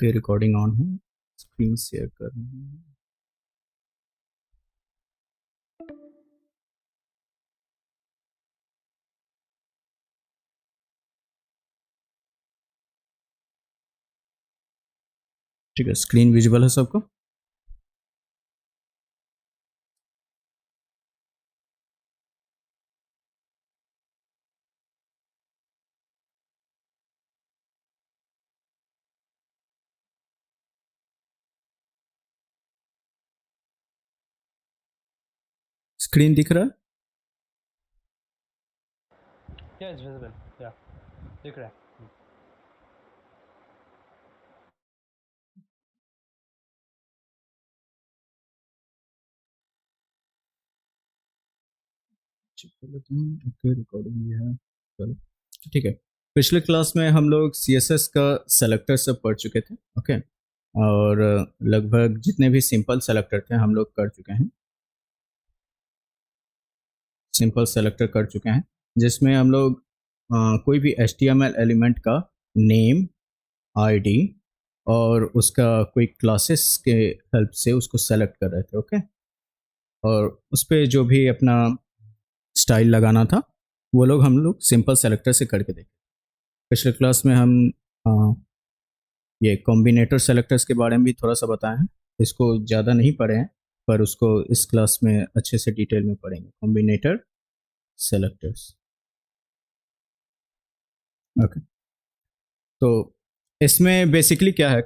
Okay, recording on है। Screen share कर रहे हैं। ठीक है, स्क्रीन विजिबल है सबको? स्क्रीन दिख रहा है? Yeah, it's visible. Yeah, दिख रहा है. ओके, रिकॉर्डिंग भी है। चलो ठीक है। पिछले क्लास में हम लोग CSS का सेलेक्टर सब पढ़ चुके थे। ओके, और लगभग जितने भी सिंपल सेलेक्टर थे हम लोग कर चुके हैं। सिंपल सेलेक्टर कर चुके हैं जिसमें हम लोग कोई भी HTML एलिमेंट का नेम, ID और उसका कोई क्लासेस के हेल्प से उसको सेलेक्ट कर रहे थे। ओके, और उस पर जो भी अपना स्टाइल लगाना था वो लोग हम लोग सिंपल सेलेक्टर से करके देखे। पिछले क्लास में हम ये कॉम्बिनेटर सेलेक्टर्स के बारे में भी थोड़ा सा बताए हैं। इसको ज़्यादा नहीं पढ़े हैं पर उसको इस क्लास में अच्छे से डिटेल में पढ़ेंगे। Combinator selectors. ओके, तो इसमें बेसिकली क्या है,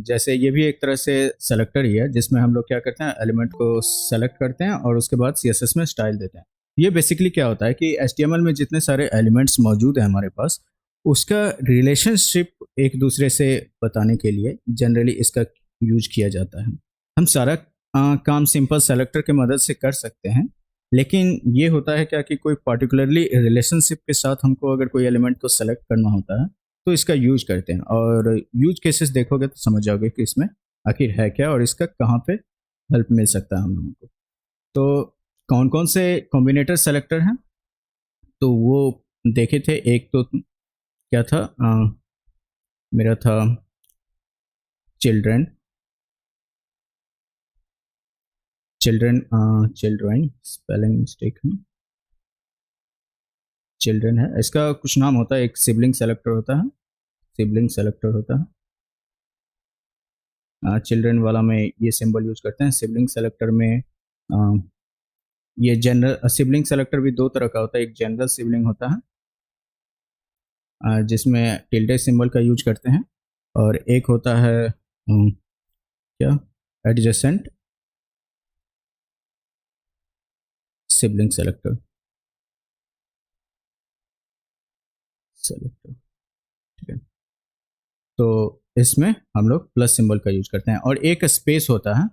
जैसे ये भी एक तरह से सेलेक्टर ही है जिसमें हम लोग क्या करते हैं, एलिमेंट को सेलेक्ट करते हैं और उसके बाद CSS में स्टाइल देते हैं। ये बेसिकली क्या होता है कि HTML में जितने सारे एलिमेंट्स मौजूद हैं हमारे पास, उसका रिलेशनशिप एक दूसरे से बताने के लिए जनरली इसका यूज किया जाता है। हम सारा काम सिंपल सेलेक्टर के मदद से कर सकते हैं, लेकिन ये होता है क्या कि कोई पर्टिकुलरली रिलेशनशिप के साथ हमको अगर कोई एलिमेंट को सेलेक्ट करना होता है तो इसका यूज करते हैं, और यूज केसेस देखोगे तो समझ जाओगे कि इसमें आखिर है क्या और इसका कहाँ पे हेल्प मिल सकता है हम लोगों को। तो कौन कौन से कॉम्बिनेटर सेलेक्टर हैं तो वो देखे थे। एक तो क्या था, मेरा था चिल्ड्रन। चिल्ड्रन स्पेलिंग मिस्टेक है, चिल्ड्रन है। इसका कुछ नाम होता है, एक सिबलिंग सेलेक्टर होता है, सिबलिंग सेलेक्टर होता है। चिल्ड्रन वाला में ये सिंबल यूज करते हैं। सिबलिंग सेलेक्टर में ये जनरल सिबलिंग सेलेक्टर भी दो तरह का होता है। एक जनरल सिबलिंग होता है जिसमें टिल्डे सिंबल का यूज करते हैं, और एक होता है क्या, एडजेसेंट सिबलिंग सेलेक्टर। ठीक है, तो इसमें हम लोग प्लस सिंबल का यूज करते हैं, और एक स्पेस होता है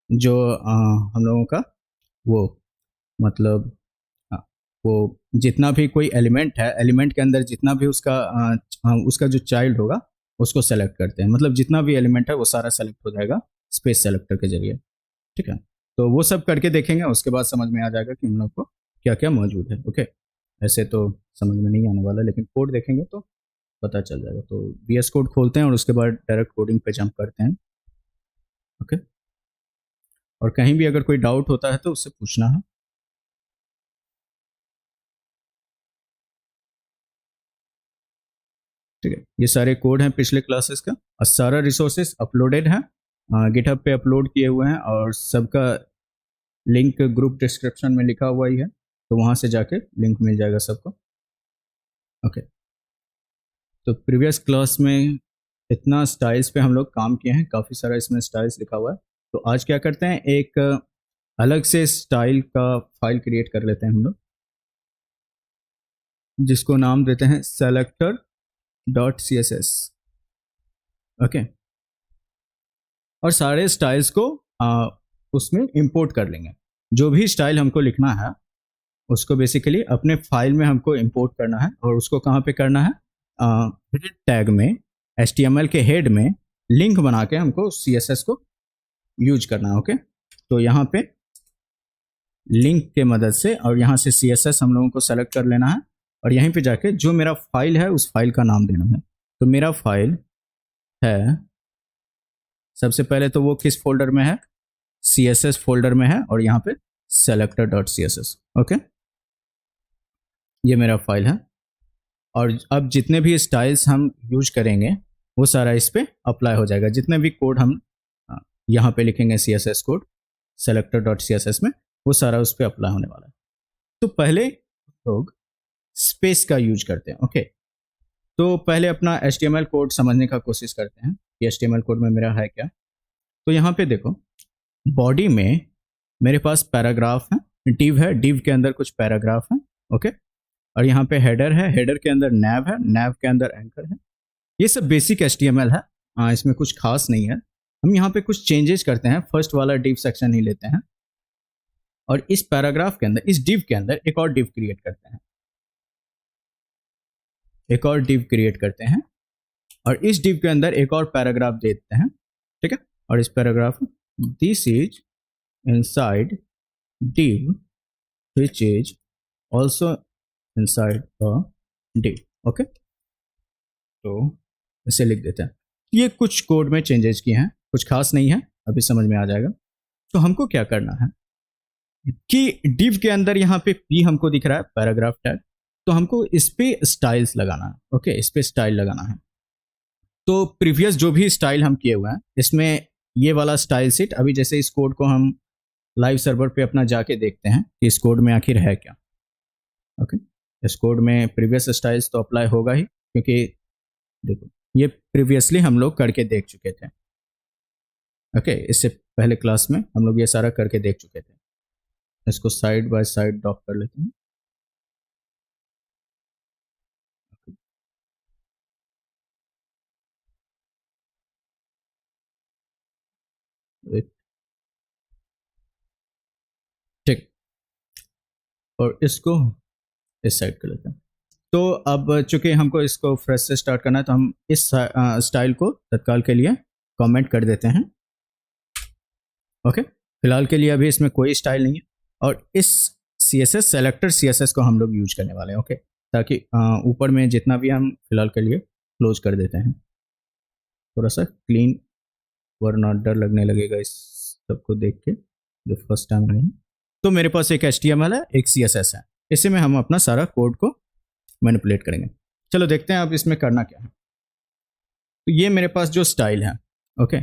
जो हम लोगों का वो मतलब वो जितना भी कोई एलिमेंट है, एलिमेंट के अंदर जितना भी उसका जो चाइल्ड होगा उसको सेलेक्ट करते हैं। मतलब जितना भी एलिमेंट है वो सारा सेलेक्ट हो जाएगा स्पेस सेलेक्टर के जरिए। ठीक है, तो वो सब करके देखेंगे, उसके बाद समझ में आ जाएगा कि हम लोग को क्या क्या मौजूद है। ओके, ऐसे तो समझ में नहीं आने वाला, लेकिन कोड देखेंगे तो पता चल जाएगा। तो VS कोड खोलते हैं और उसके बाद डायरेक्ट कोडिंग पे जंप करते हैं। ओके, और कहीं भी अगर कोई डाउट होता है तो उससे पूछना है। ठीक है, ये सारे कोड हैं पिछले क्लासेस का, और सारा रिसोर्सेस अपलोडेड है, गिटहब पे अपलोड किए हुए हैं, और सबका लिंक ग्रुप डिस्क्रिप्शन में लिखा हुआ ही है, तो वहाँ से जाके लिंक मिल जाएगा सबको। ओके, तो प्रीवियस क्लास में इतना स्टाइल्स पे हम लोग काम किए हैं, काफ़ी सारा इसमें स्टाइल्स लिखा हुआ है। तो आज क्या करते हैं, एक अलग से स्टाइल का फाइल क्रिएट कर लेते हैं हम लोग, जिसको नाम देते हैं selector.css। ओके, और सारे स्टाइल्स को उसमें इंपोर्ट कर लेंगे। जो भी स्टाइल हमको लिखना है उसको बेसिकली अपने फाइल में हमको इंपोर्ट करना है, और उसको कहाँ पे करना है, हेड टैग में, HTML के हेड में लिंक बना के हमको CSS को यूज करना है। ओके, तो यहाँ पे लिंक के मदद से, और यहाँ से CSS हम लोगों को सेलेक्ट कर लेना है, और यहीं पे जाके जो मेरा फाइल है उस फाइल का नाम देना है। तो मेरा फाइल है, सबसे पहले तो वो किस फोल्डर में है, CSS फोल्डर में है, और यहाँ पे selector.css। ओके, ये मेरा फाइल है, और अब जितने भी स्टाइल्स हम यूज करेंगे वो सारा इस पे अप्लाई हो जाएगा। जितने भी कोड हम यहाँ पे लिखेंगे CSS कोड selector.css में, वो सारा उस पर अप्लाई होने वाला है। तो पहले लोग स्पेस का यूज करते हैं। ओके, तो पहले अपना HTML कोड समझने का कोशिश करते हैं कि HTML कोड में मेरा है क्या। तो यहाँ पे देखो, बॉडी में मेरे पास पैराग्राफ है, डिव है, डिव के अंदर कुछ पैराग्राफ है। ओके, और यहाँ पे हेडर है, हेडर के अंदर नैव है, नैव के अंदर एंकर है। ये सब बेसिक HTML है, इसमें कुछ खास नहीं है। हम यहाँ पे कुछ चेंजेस करते हैं, फर्स्ट वाला डिव सेक्शन ही लेते हैं, और इस पैराग्राफ के अंदर, इस डिव के अंदर एक और डिव क्रिएट करते हैं, एक और डिव क्रिएट करते हैं, और इस डिव के अंदर एक और पैराग्राफ देते हैं। ठीक है, और इस paragraph, this is inside div which is also inside a div। Okay, तो इसे लिख देते हैं। ये कुछ कोड में चेंजेस किए हैं, कुछ खास नहीं है, अभी समझ में आ जाएगा। तो हमको क्या करना है कि div के अंदर यहाँ पे p हमको दिख रहा है, पैराग्राफ टैग, तो हमको इस पे स्टाइल्स लगाना है। ओके, इस पे स्टाइल लगाना है। तो प्रीवियस जो भी स्टाइल हम किए हुए हैं, इसमें ये वाला स्टाइल सेट, अभी जैसे इस कोड को हम लाइव सर्वर पे अपना जाके देखते हैं कि इस कोड में आखिर है क्या। ओके, इस कोड में प्रीवियस स्टाइल्स तो अप्लाई होगा ही, क्योंकि देखो ये प्रीवियसली हम लोग करके देख चुके थे। ओके, इससे पहले क्लास में हम लोग ये सारा करके देख चुके थे। इसको साइड बाय साइड ड्रॉप कर लेते हैं। ठीक, और इसको इस साइड कर लेते हैं। तो अब चूंकि हमको इसको फ्रेश से स्टार्ट करना है, तो हम इस स्टाइल को तत्काल के लिए कमेंट कर देते हैं। ओके, फिलहाल के लिए अभी इसमें कोई स्टाइल नहीं है, और इस CSS सेलेक्टर CSS को हम लोग यूज करने वाले हैं। ओके, ताकि ऊपर में जितना भी हम फिलहाल के लिए क्लोज कर देते हैं, थोड़ा सा क्लीन, वरना डर लगने लगेगा इस सबको देख के जो फर्स्ट टाइम है। तो मेरे पास एक HTML है, एक CSS है, इसी में हम अपना सारा कोड को मैनिपुलेट करेंगे। चलो देखते हैं अब इसमें करना क्या है। तो ये मेरे पास जो स्टाइल है, ओके,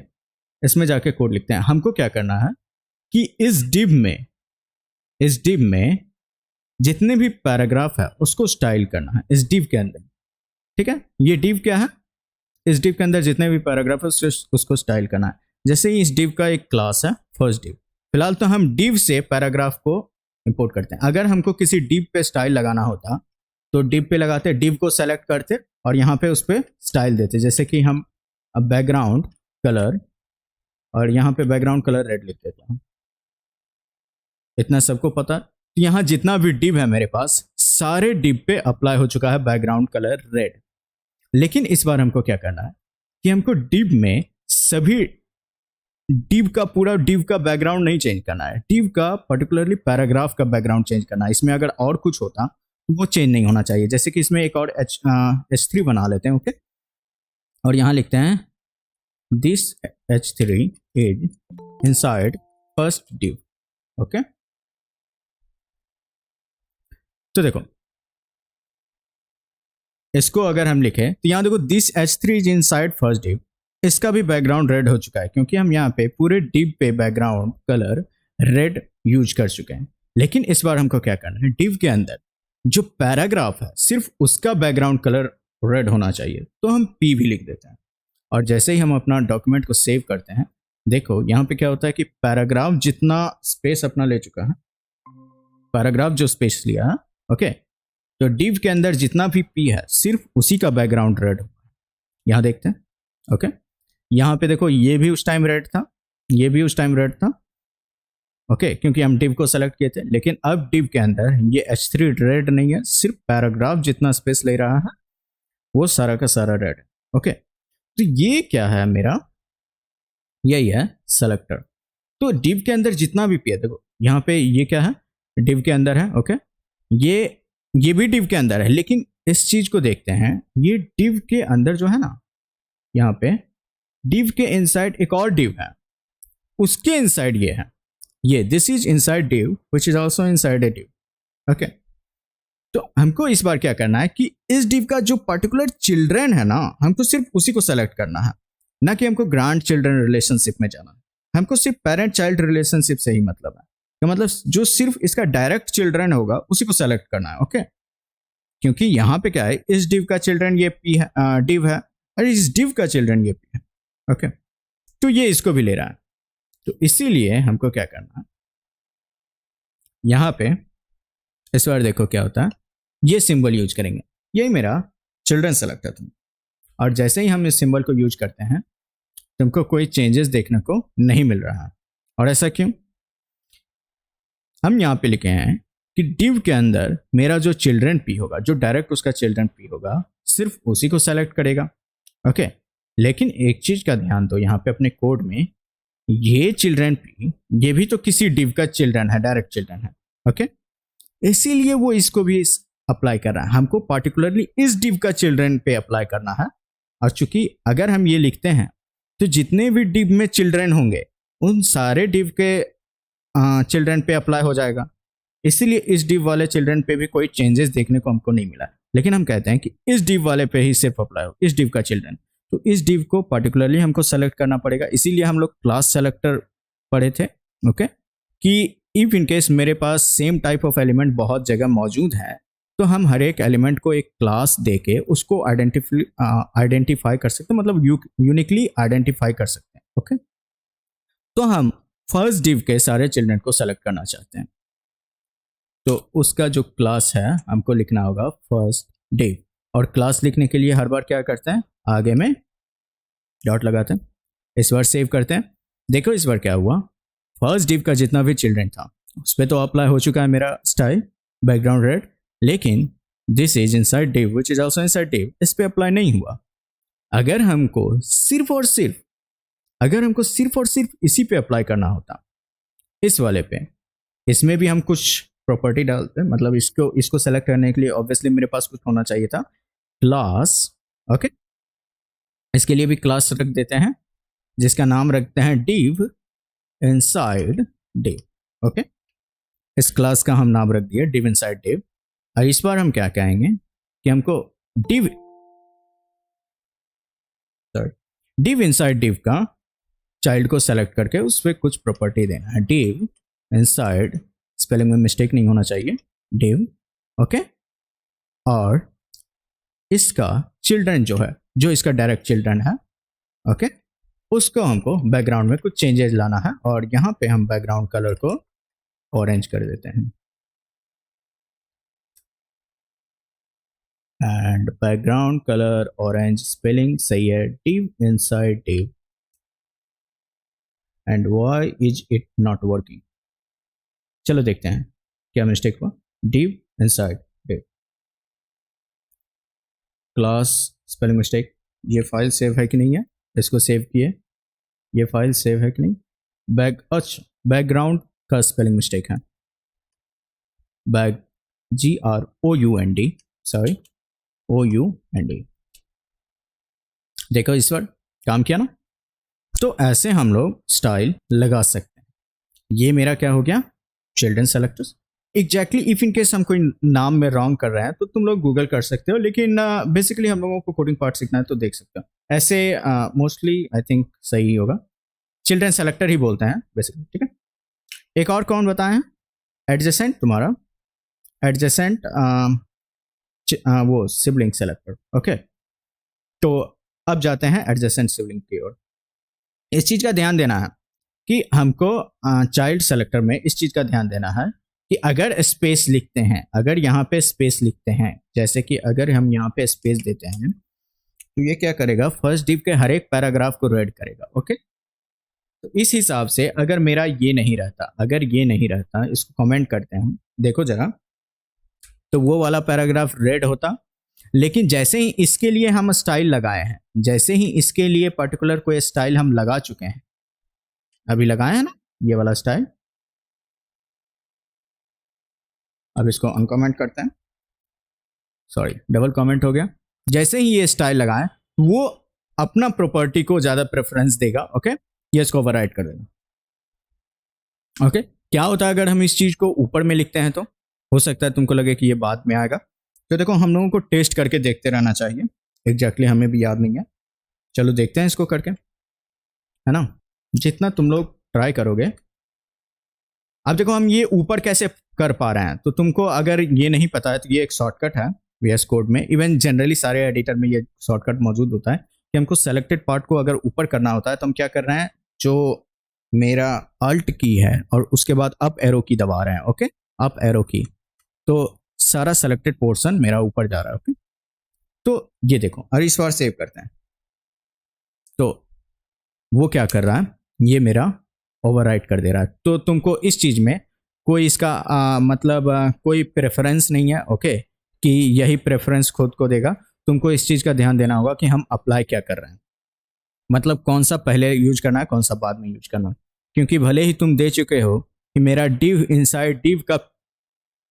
इसमें जाके कोड लिखते हैं। हमको क्या करना है कि इस डिव में जितने भी पैराग्राफ है उसको स्टाइल करना है इस डिव के अंदर। ठीक है, ये डिव क्या है, इस डिव के अंदर जितने भी पैराग्राफ है उसको स्टाइल करना है। जैसे ही इस डिव का एक क्लास है फर्स्ट डिव, फिलहाल तो हम डिव से पैराग्राफ को इंपोर्ट करते हैं। अगर हमको किसी डिव पे स्टाइल लगाना होता तो डिव पे लगाते, डिव को सेलेक्ट करते और यहाँ पे उस पर स्टाइल देते। जैसे कि हम अब बैकग्राउंड कलर, और यहाँ पे बैकग्राउंड कलर रेड लिख देते हैं। इतना सबको पता। तो यहाँ जितना भी डिव है मेरे पास, सारे डिव पे अप्लाई हो चुका है बैकग्राउंड कलर रेड। लेकिन इस बार हमको क्या करना है कि हमको डिव में सभी डिव का पूरा डिव का बैकग्राउंड नहीं चेंज करना है, डिव का पर्टिकुलरली पैराग्राफ का बैकग्राउंड चेंज करना है। इसमें अगर और कुछ होता तो वो चेंज नहीं होना चाहिए। जैसे कि इसमें एक और H3 बना लेते हैं। ओके, और यहाँ लिखते हैं this H3 is inside first div. Okay, तो देखो इसको अगर हम लिखें तो यहाँ देखो this H3 is inside first div, इसका भी बैकग्राउंड रेड हो चुका है क्योंकि हम यहाँ पे पूरे डिव पे बैकग्राउंड कलर रेड यूज कर चुके हैं। लेकिन इस बार हमको क्या करना है, डिव के अंदर जो पैराग्राफ है सिर्फ उसका बैकग्राउंड कलर रेड होना चाहिए, तो हम P भी लिख देते हैं। और जैसे ही हम अपना डॉक्यूमेंट को सेव करते हैं, देखो यहाँ पे क्या होता है कि पैराग्राफ जितना स्पेस अपना ले चुका है, पैराग्राफ जो स्पेस लिया है, ओके, तो डिव के अंदर जितना भी P है सिर्फ उसी का बैकग्राउंड रेड होगा। यहाँ देखते हैं। ओके, यहाँ पे देखो ये भी उस टाइम रेड था, ये भी उस टाइम रेड था। ओके, क्योंकि हम डिव को सेलेक्ट किए थे। लेकिन अब डिव के अंदर ये H3 रेड नहीं है, सिर्फ पैराग्राफ जितना स्पेस ले रहा है वो सारा का सारा रेड है। ओके, तो ये क्या है मेरा, यही है सेलेक्टर। तो डिव के अंदर जितना भी P है, देखो यहाँ पे ये क्या है, डिव के अंदर है। ओके, ये भी डिव के अंदर है। लेकिन इस चीज को देखते हैं, ये डिव के अंदर जो है ना, यहाँ पे div के इनसाइड एक और div है, उसके इनसाइड ये है, ये this is inside div which is also inside a div. Okay, तो हमको इस बार क्या करना है कि इस div का जो पर्टिकुलर चिल्ड्रन है ना, हमको सिर्फ उसी को सेलेक्ट करना है, ना कि हमको ग्रांड चिल्ड्रन रिलेशनशिप में जाना है। हमको सिर्फ पेरेंट चाइल्ड रिलेशनशिप से ही मतलब है, तो मतलब जो सिर्फ इसका डायरेक्ट चिल्ड्रन होगा उसी को सेलेक्ट करना है। ओके, क्योंकि यहाँ पे क्या है, इस div का चिल्ड्रन ये p है, div है, और इस div का चिल्ड्रन ये p है। ओके, तो ये इसको भी ले रहा है, तो इसीलिए हमको क्या करना है, यहाँ पे इस बार देखो क्या होता है, ये सिंबल यूज करेंगे, यही मेरा चिल्ड्रन सेलेक्टर था, और जैसे ही हम इस सिंबल को यूज करते हैं तुमको कोई चेंजेस देखने को नहीं मिल रहा है। और ऐसा क्यों? हम यहाँ पे लिखे हैं कि div के अंदर मेरा जो चिल्ड्रन p होगा, जो डायरेक्ट उसका चिल्ड्रन p होगा, सिर्फ उसी को सेलेक्ट करेगा। ओके, लेकिन एक चीज का ध्यान दो यहाँ पे अपने कोड में, ये चिल्ड्रन p ये भी तो किसी div का चिल्ड्रन है, डायरेक्ट चिल्ड्रन है। ओके, इसीलिए वो इसको भी अप्लाई कर रहा है, हमको पार्टिकुलरली इस div का चिल्ड्रन पे अप्लाई करना है। और चूंकि अगर हम ये लिखते हैं तो जितने भी div में चिल्ड्रन होंगे उन सारे div के चिल्ड्रन पे अप्लाई हो जाएगा, इसीलिए इस div वाले चिल्ड्रन पे भी कोई चेंजेस देखने को हमको नहीं मिला। लेकिन हम कहते हैं कि इस div वाले पे ही सिर्फ अप्लाई हो, इस div का चिल्ड्रन, तो इस div को पर्टिकुलरली हमको सेलेक्ट करना पड़ेगा। इसीलिए हम लोग क्लास सेलेक्टर पढ़े थे। ओके, कि इफ इन केस मेरे पास सेम टाइप ऑफ एलिमेंट बहुत जगह मौजूद है, तो हम हर एक एलिमेंट को एक क्लास देके उसको आइडेंटिफाई कर सकते हैं, मतलब यूनिकली आइडेंटिफाई कर सकते हैं। ओके, तो हम फर्स्ट div के सारे चिल्ड्रन को सेलेक्ट करना चाहते हैं, तो उसका जो क्लास है हमको लिखना होगा फर्स्ट div, और क्लास लिखने के लिए हर बार क्या करते हैं, आगे में डॉट लगाते हैं। इस बार सेव करते हैं, देखो इस बार क्या हुआ, फर्स्ट div का जितना भी चिल्ड्रन था उस पर तो अप्लाई हो चुका है मेरा स्टाइल बैकग्राउंड रेड, लेकिन this is inside div which is also inside div इस पे अप्लाई नहीं हुआ। अगर हमको सिर्फ और सिर्फ इसी पे अप्लाई करना होता, इस वाले पे, इसमें भी हम कुछ प्रॉपर्टी डालते हैं, मतलब इसको सेलेक्ट करने के लिए ऑब्वियसली मेरे पास कुछ होना चाहिए था, क्लास। ओके, इसके लिए भी क्लास रख देते हैं जिसका नाम रखते हैं div inside div। ओके, इस क्लास का हम नाम रख दिया div inside div। और इस बार हम क्या कहेंगे कि हमको div inside div का चाइल्ड को सेलेक्ट करके उस पर कुछ प्रॉपर्टी देना है, div inside, स्पेलिंग में मिस्टेक नहीं होना चाहिए, div। ओके, और इसका चिल्ड्रन जो है, जो इसका डायरेक्ट चिल्ड्रन है, ओके, उसको हमको बैकग्राउंड में कुछ चेंजेस लाना है, और यहाँ पे हम बैकग्राउंड कलर को ऑरेंज कर देते हैं, and background colour orange, spelling सही है, div inside div, and why is it not working? चलो देखते हैं क्या मिस्टेक हुआ, div inside div, class spelling mistake, ये फाइल सेव है कि नहीं है, इसको सेव किए, ये फाइल सेव है कि नहीं, अच्छा बैकग्राउंड का स्पेलिंग मिस्टेक है, GROUND, सॉरी OUND, देखो इस बार काम किया ना। तो ऐसे हम लोग स्टाइल लगा सकते हैं। ये मेरा क्या हो गया, children selectors. Exactly if in case हम कोई नाम में रॉन्ग कर रहे हैं तो तुम लोग गूगल कर सकते हो, लेकिन बेसिकली हम लोगों को कोडिंग पार्ट सीखना है तो देख सकते हो। ऐसे मोस्टली आई थिंक सही होगा, चिल्ड्रन सेलेक्टर ही बोलते हैं बेसिकली, ठीक है। एक और कौन बताएं, एडजेसेंट, तुम्हारा एडजेसेंट वो सिबलिंग सेलेक्टर। ओके, तो अब जाते हैं एडजेसेंट सिबलिंग की ओर। इस चीज का ध्यान देना है कि हमको चाइल्ड सेलेक्टर में इस चीज का ध्यान देना है कि अगर स्पेस लिखते हैं, अगर यहाँ पे स्पेस लिखते हैं, जैसे कि अगर हम यहाँ पे स्पेस देते हैं तो ये क्या करेगा, फर्स्ट div के हर एक पैराग्राफ को रीड करेगा। ओके, तो इस हिसाब से अगर मेरा ये नहीं रहता, अगर ये नहीं रहता, इसको कमेंट करते हैं, देखो जरा, तो वो वाला पैराग्राफ रेड होता, लेकिन जैसे ही इसके लिए हम स्टाइल लगाए हैं, जैसे ही इसके लिए पर्टिकुलर कोई स्टाइल हम लगा चुके हैं, अभी लगाए हैं ना ये वाला स्टाइल, अब इसको अनकमेंट करते हैं, सॉरी डबल कमेंट हो गया, जैसे ही ये स्टाइल लगाएं वो अपना प्रॉपर्टी को ज़्यादा प्रेफरेंस देगा। ओके, ये इसको ओवरराइड कर देगा। ओके, क्या होता है अगर हम इस चीज़ को ऊपर में लिखते हैं तो हो सकता है तुमको लगे कि ये बाद में आएगा। तो देखो, हम लोगों को टेस्ट करके देखते रहना चाहिए। एग्जैक्टली हमें भी याद नहीं है, चलो देखते हैं इसको करके, है ना। जितना तुम लोग ट्राई करोगे, अब देखो हम ये ऊपर कैसे कर पा रहे हैं। तो तुमको अगर ये नहीं पता है तो ये एक शॉर्टकट है VS कोड में, इवन जनरली सारे एडिटर में ये शॉर्टकट मौजूद होता है कि हमको सेलेक्टेड पार्ट को अगर ऊपर करना होता है तो हम क्या कर रहे हैं, जो मेरा अल्ट की है और उसके बाद अप एरो की दबा रहे हैं। ओके, अप एरो की, तो सारा सेलेक्टेड पोर्शन मेरा ऊपर जा रहा है। ओके, तो ये देखो, और इस बार सेव करते हैं तो वो क्या कर रहा है, ये मेरा ओवरराइट कर दे रहा है। तो तुमको इस चीज में कोई इसका मतलब कोई प्रेफरेंस नहीं है। ओके, कि यही प्रेफरेंस खुद को देगा। तुमको इस चीज का ध्यान देना होगा कि हम अप्लाई क्या कर रहे हैं, मतलब कौन सा पहले यूज करना है, कौन सा बाद में यूज करना है। क्योंकि भले ही तुम दे चुके हो कि मेरा डिव इनसाइड डिव का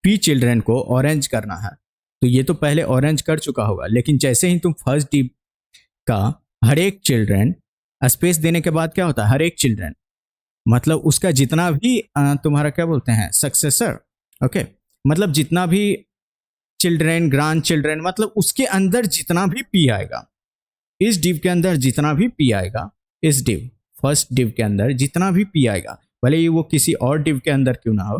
पी चिल्ड्रेन को ऑरेंज करना है, तो ये तो पहले ऑरेंज कर चुका होगा, लेकिन जैसे ही तुम फर्स्ट डिव का हर एक चिल्ड्रेन स्पेस देने के बाद क्या होता है, हर एक चिल्ड्रेन मतलब उसका जितना भी तुम्हारा क्या बोलते हैं, सक्सेसर। ओके, मतलब जितना भी चिल्ड्रेन, ग्रांड चिल्ड्रेन, मतलब उसके अंदर जितना भी पी आएगा, इस डिव के अंदर जितना भी पी आएगा, इस डिव फर्स्ट डिव के अंदर जितना भी पी आएगा, भले ही वो किसी और डिव के अंदर क्यों ना हो,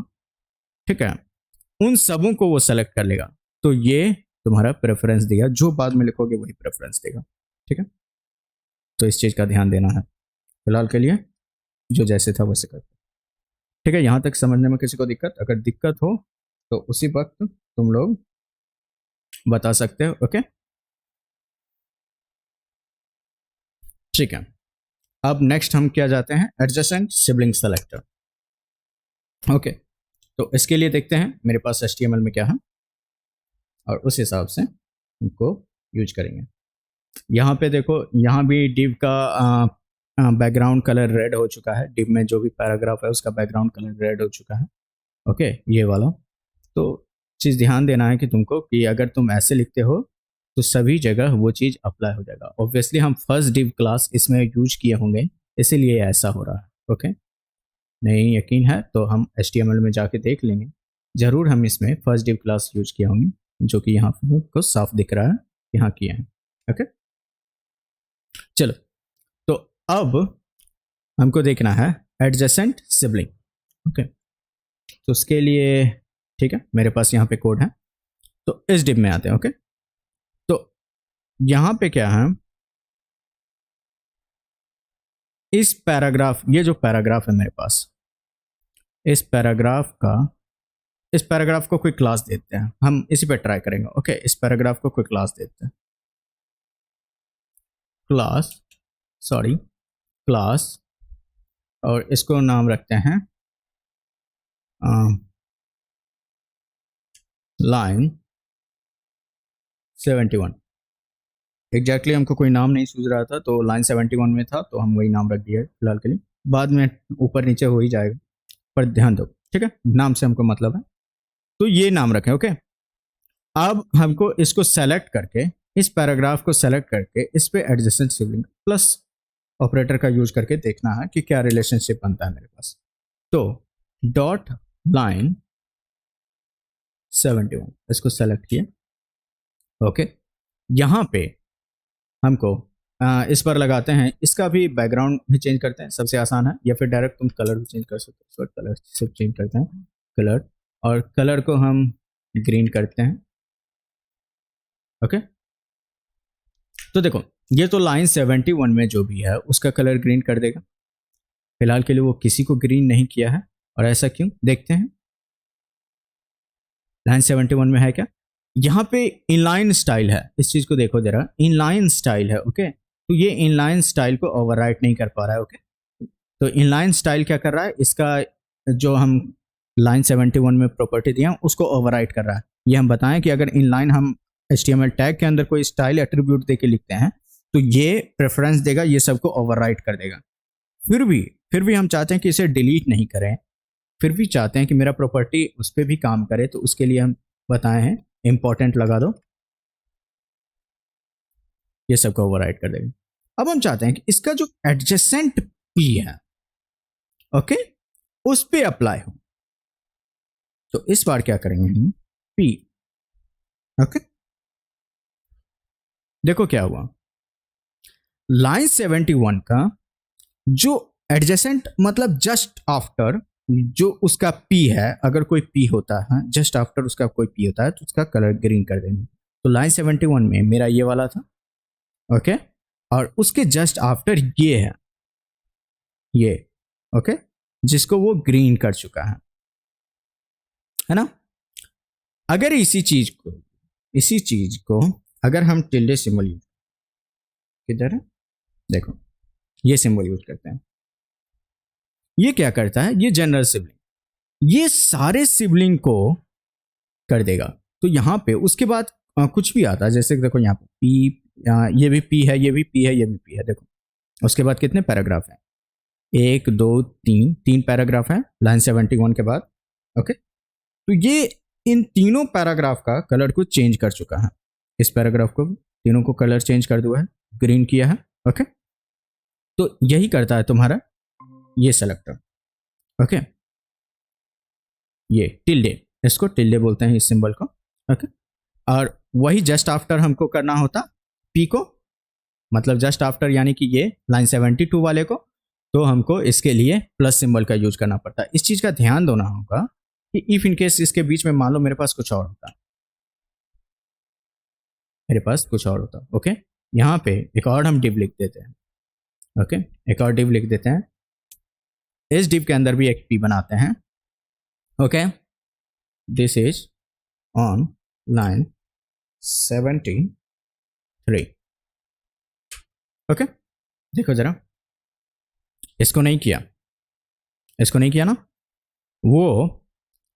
ठीक है, उन सबों को वो सेलेक्ट कर लेगा। तो ये तुम्हारा प्रेफरेंस देगा, जो बाद में लिखोगे वही प्रेफरेंस देगा। ठीक है, तो इस चीज का ध्यान देना है। फिलहाल के लिए जो जैसे था वैसे करते। ठीक है, यहां तक समझने में किसी को दिक्कत, अगर दिक्कत हो तो उसी वक्त तुम लोग बता सकते हो। ओके, ठीक है। अब नेक्स्ट हम क्या जाते हैं, एडजेसेंट सिबलिंग सेलेक्टर। ओके, तो इसके लिए देखते हैं मेरे पास HTML में क्या है और उस हिसाब से उनको यूज करेंगे। यहाँ पे देखो, यहाँ भी डिव का बैकग्राउंड कलर रेड हो चुका है। डिव में जो भी पैराग्राफ है उसका बैकग्राउंड कलर रेड हो चुका है। ओके, ये वाला। तो चीज़ ध्यान देना है कि तुमको, कि अगर तुम ऐसे लिखते हो तो सभी जगह वो चीज़ अप्लाई हो जाएगा। ऑब्वियसली हम फर्स्ट डिव क्लास इसमें यूज किए होंगे, इसीलिए ऐसा हो रहा है। ओके, नहीं यकीन है तो हम HTML में जाके देख लेंगे, ज़रूर हम इसमें फर्स्ट डिव क्लास यूज किए होंगे, जो कि यहाँ को साफ दिख रहा है, यहाँ किए हैं। ओके, चलो, तो अब हमको देखना है एडजेसेंट सिबलिंग। ओके, तो उसके लिए ठीक है, मेरे पास यहाँ पे कोड है, तो इस डिव में आते हैं। ओके, तो यहाँ पे क्या है, इस पैराग्राफ, ये जो पैराग्राफ है मेरे पास, इस पैराग्राफ को कोई क्लास देते हैं, हम इसी पे ट्राई करेंगे। ओके, इस पैराग्राफ को कोई क्लास देते हैं, क्लास, और इसको नाम रखते हैं लाइन 71। एग्जैक्टली हमको कोई नाम नहीं सूझ रहा था, तो लाइन 71 में था तो हम वही नाम रख दिए फिलहाल के लिए, बाद में ऊपर नीचे हो ही जाएगा, पर ध्यान दो। ठीक है, नाम से हमको मतलब है, तो ये नाम रखें। ओके, अब हमको इसको सेलेक्ट करके, इस पैराग्राफ को सेलेक्ट करके इस पे एडजेसेंट सिबलिंग प्लस ऑपरेटर का यूज करके देखना है कि क्या रिलेशनशिप बनता है मेरे पास। तो डॉट लाइन 71 इसको सेलेक्ट किया। ओके, यहाँ पे हमको इस पर लगाते हैं, इसका भी बैकग्राउंड भी चेंज करते हैं, सबसे आसान है, या फिर डायरेक्ट तुम कलर भी चेंज कर सकते हो। कलर से चेंज करते हैं, कलर, और कलर को हम ग्रीन करते हैं। ओके, तो देखो, ये तो लाइन 71 में जो भी है उसका कलर ग्रीन कर देगा। फिलहाल के लिए वो किसी को ग्रीन नहीं किया है, और ऐसा क्यों, देखते हैं। लाइन 71 में है क्या, यहाँ पे इनलाइन स्टाइल है, इस चीज को देखो जरा, इनलाइन स्टाइल है। ओके, तो ये इनलाइन स्टाइल को ओवरराइट नहीं कर पा रहा है। ओके, तो इनलाइन स्टाइल क्या कर रहा है, इसका जो हम लाइन 71 में प्रॉपर्टी दिया उसको ओवरराइट कर रहा है। ये हम बताएं कि अगर इनलाइन हम HTML टैग के अंदर कोई स्टाइल एट्रीब्यूट दे के लिखते हैं तो ये प्रेफरेंस देगा, ये सबको ओवरराइट कर देगा। फिर भी हम चाहते हैं कि इसे डिलीट नहीं करें, फिर भी चाहते हैं कि मेरा प्रॉपर्टी उस पर भी काम करे, तो उसके लिए हम बताए हैं इंपॉर्टेंट लगा दो, ये सबको ओवरराइट कर देगा। अब हम चाहते हैं कि इसका जो एडजेसेंट पी है, ओके, उस पे अप्लाई हो। तो इस बार क्या करेंगे हम, पी, ओके। देखो क्या हुआ, लाइन 71 का जो एडजेसेंट मतलब जस्ट आफ्टर जो उसका पी है, अगर कोई पी होता है जस्ट आफ्टर उसका कोई पी होता है तो उसका कलर ग्रीन कर देंगे। तो लाइन 71 में मेरा ये वाला था, ओके, और उसके जस्ट आफ्टर ये है, ये, ओके, जिसको वो ग्रीन कर चुका है ना। अगर इसी चीज को अगर हम टिल्डे सिंबल यूज, किधर है, देखो ये सिंबल यूज करते हैं, ये क्या करता है, ये जनरल सिबलिंग ये सारे सिबलिंग को कर देगा। तो यहाँ पे उसके बाद कुछ भी आता है, जैसे देखो यहाँ पे पी, ये भी पी है, ये भी पी है, ये भी पी है, देखो उसके बाद कितने पैराग्राफ हैं, 1 2 3, 3 पैराग्राफ है लाइन 71 के बाद, ओके। तो ये इन तीनों पैराग्राफ का कलर को चेंज कर चुका है, इस पैराग्राफ को तीनों को कलर चेंज कर दिया है, ग्रीन किया है, ओके। तो यही करता है तुम्हारा ये सेलेक्टर, ओके, ये टिल्डे, इसको टिल्डे बोलते हैं इस सिंबल को, ओके। और वही जस्ट आफ्टर हमको करना होता पी को, मतलब जस्ट आफ्टर यानी कि ये लाइन 72 वाले को, तो हमको इसके लिए प्लस सिंबल का यूज करना पड़ता है। इस चीज का ध्यान देना होगा कि इफ इन केस इसके बीच में मान लो मेरे पास कुछ और होता, मेरे पास कुछ और होता, ओके, यहाँ पे एक और हम डिव लिख देते हैं, ओके, एक और डिव लिख देते हैं, इस डिव के अंदर भी एक पी बनाते हैं, okay, this is on line 73, okay. देखो जरा, इसको नहीं किया, इसको नहीं किया ना, वो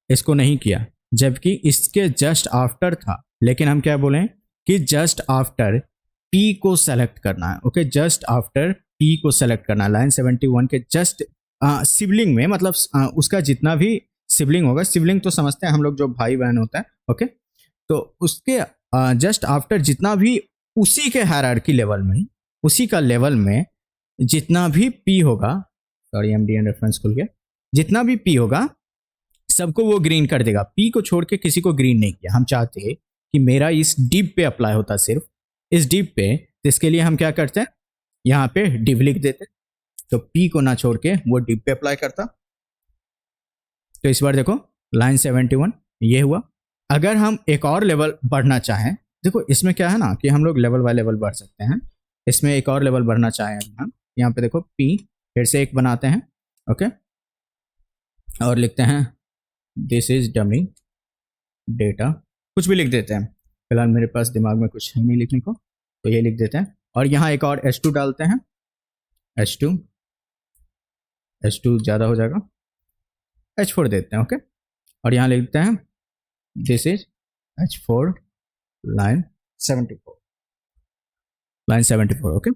इसको नहीं किया, जबकि इसके जस्ट आफ्टर था, लेकिन हम क्या बोले कि जस्ट आफ्टर पी को सेलेक्ट करना है, ओके, जस्ट आफ्टर पी को सेलेक्ट करना है, लाइन 71 के जस्ट सिबलिंग में, मतलब उसका जितना भी सिबलिंग होगा, सिबलिंग तो समझते हैं हम लोग जो भाई बहन होता है, ओके, तो उसके जस्ट आफ्टर जितना भी उसी के हायरार्की लेवल में, उसी का लेवल में जितना भी पी होगा, सॉरी एमडीएन रेफरेंस खुल गया, जितना भी पी होगा सबको वो ग्रीन कर देगा, पी को छोड़ के किसी को ग्रीन नहीं किया। हम चाहते कि मेरा इस डिव पे अप्लाई होता, सिर्फ इस डिव पे, तो इसके लिए हम क्या करते हैं, यहाँ पे डिव लिख देते, तो पी को ना छोड़ के वो डिव पे अप्लाई करता। तो इस बार देखो लाइन 71 ये हुआ। अगर हम एक और लेवल बढ़ना चाहें, देखो इसमें क्या है ना कि हम लोग लेवल बाय लेवल बढ़ सकते हैं, इसमें एक और लेवल बढ़ना चाहें हम, यहाँ पे देखो पी फिर से एक बनाते हैं, ओके, और लिखते हैं दिस इज डमी डेटा, कुछ भी लिख देते हैं, फिलहाल मेरे पास दिमाग में कुछ है नहीं लिखने को, तो ये लिख देते हैं, और यहाँ एक और H2 डालते हैं, H2 ज़्यादा हो जाएगा, H4 देते हैं, ओके, और यहाँ लिखते हैं this is H4 line 74, line 74, okay.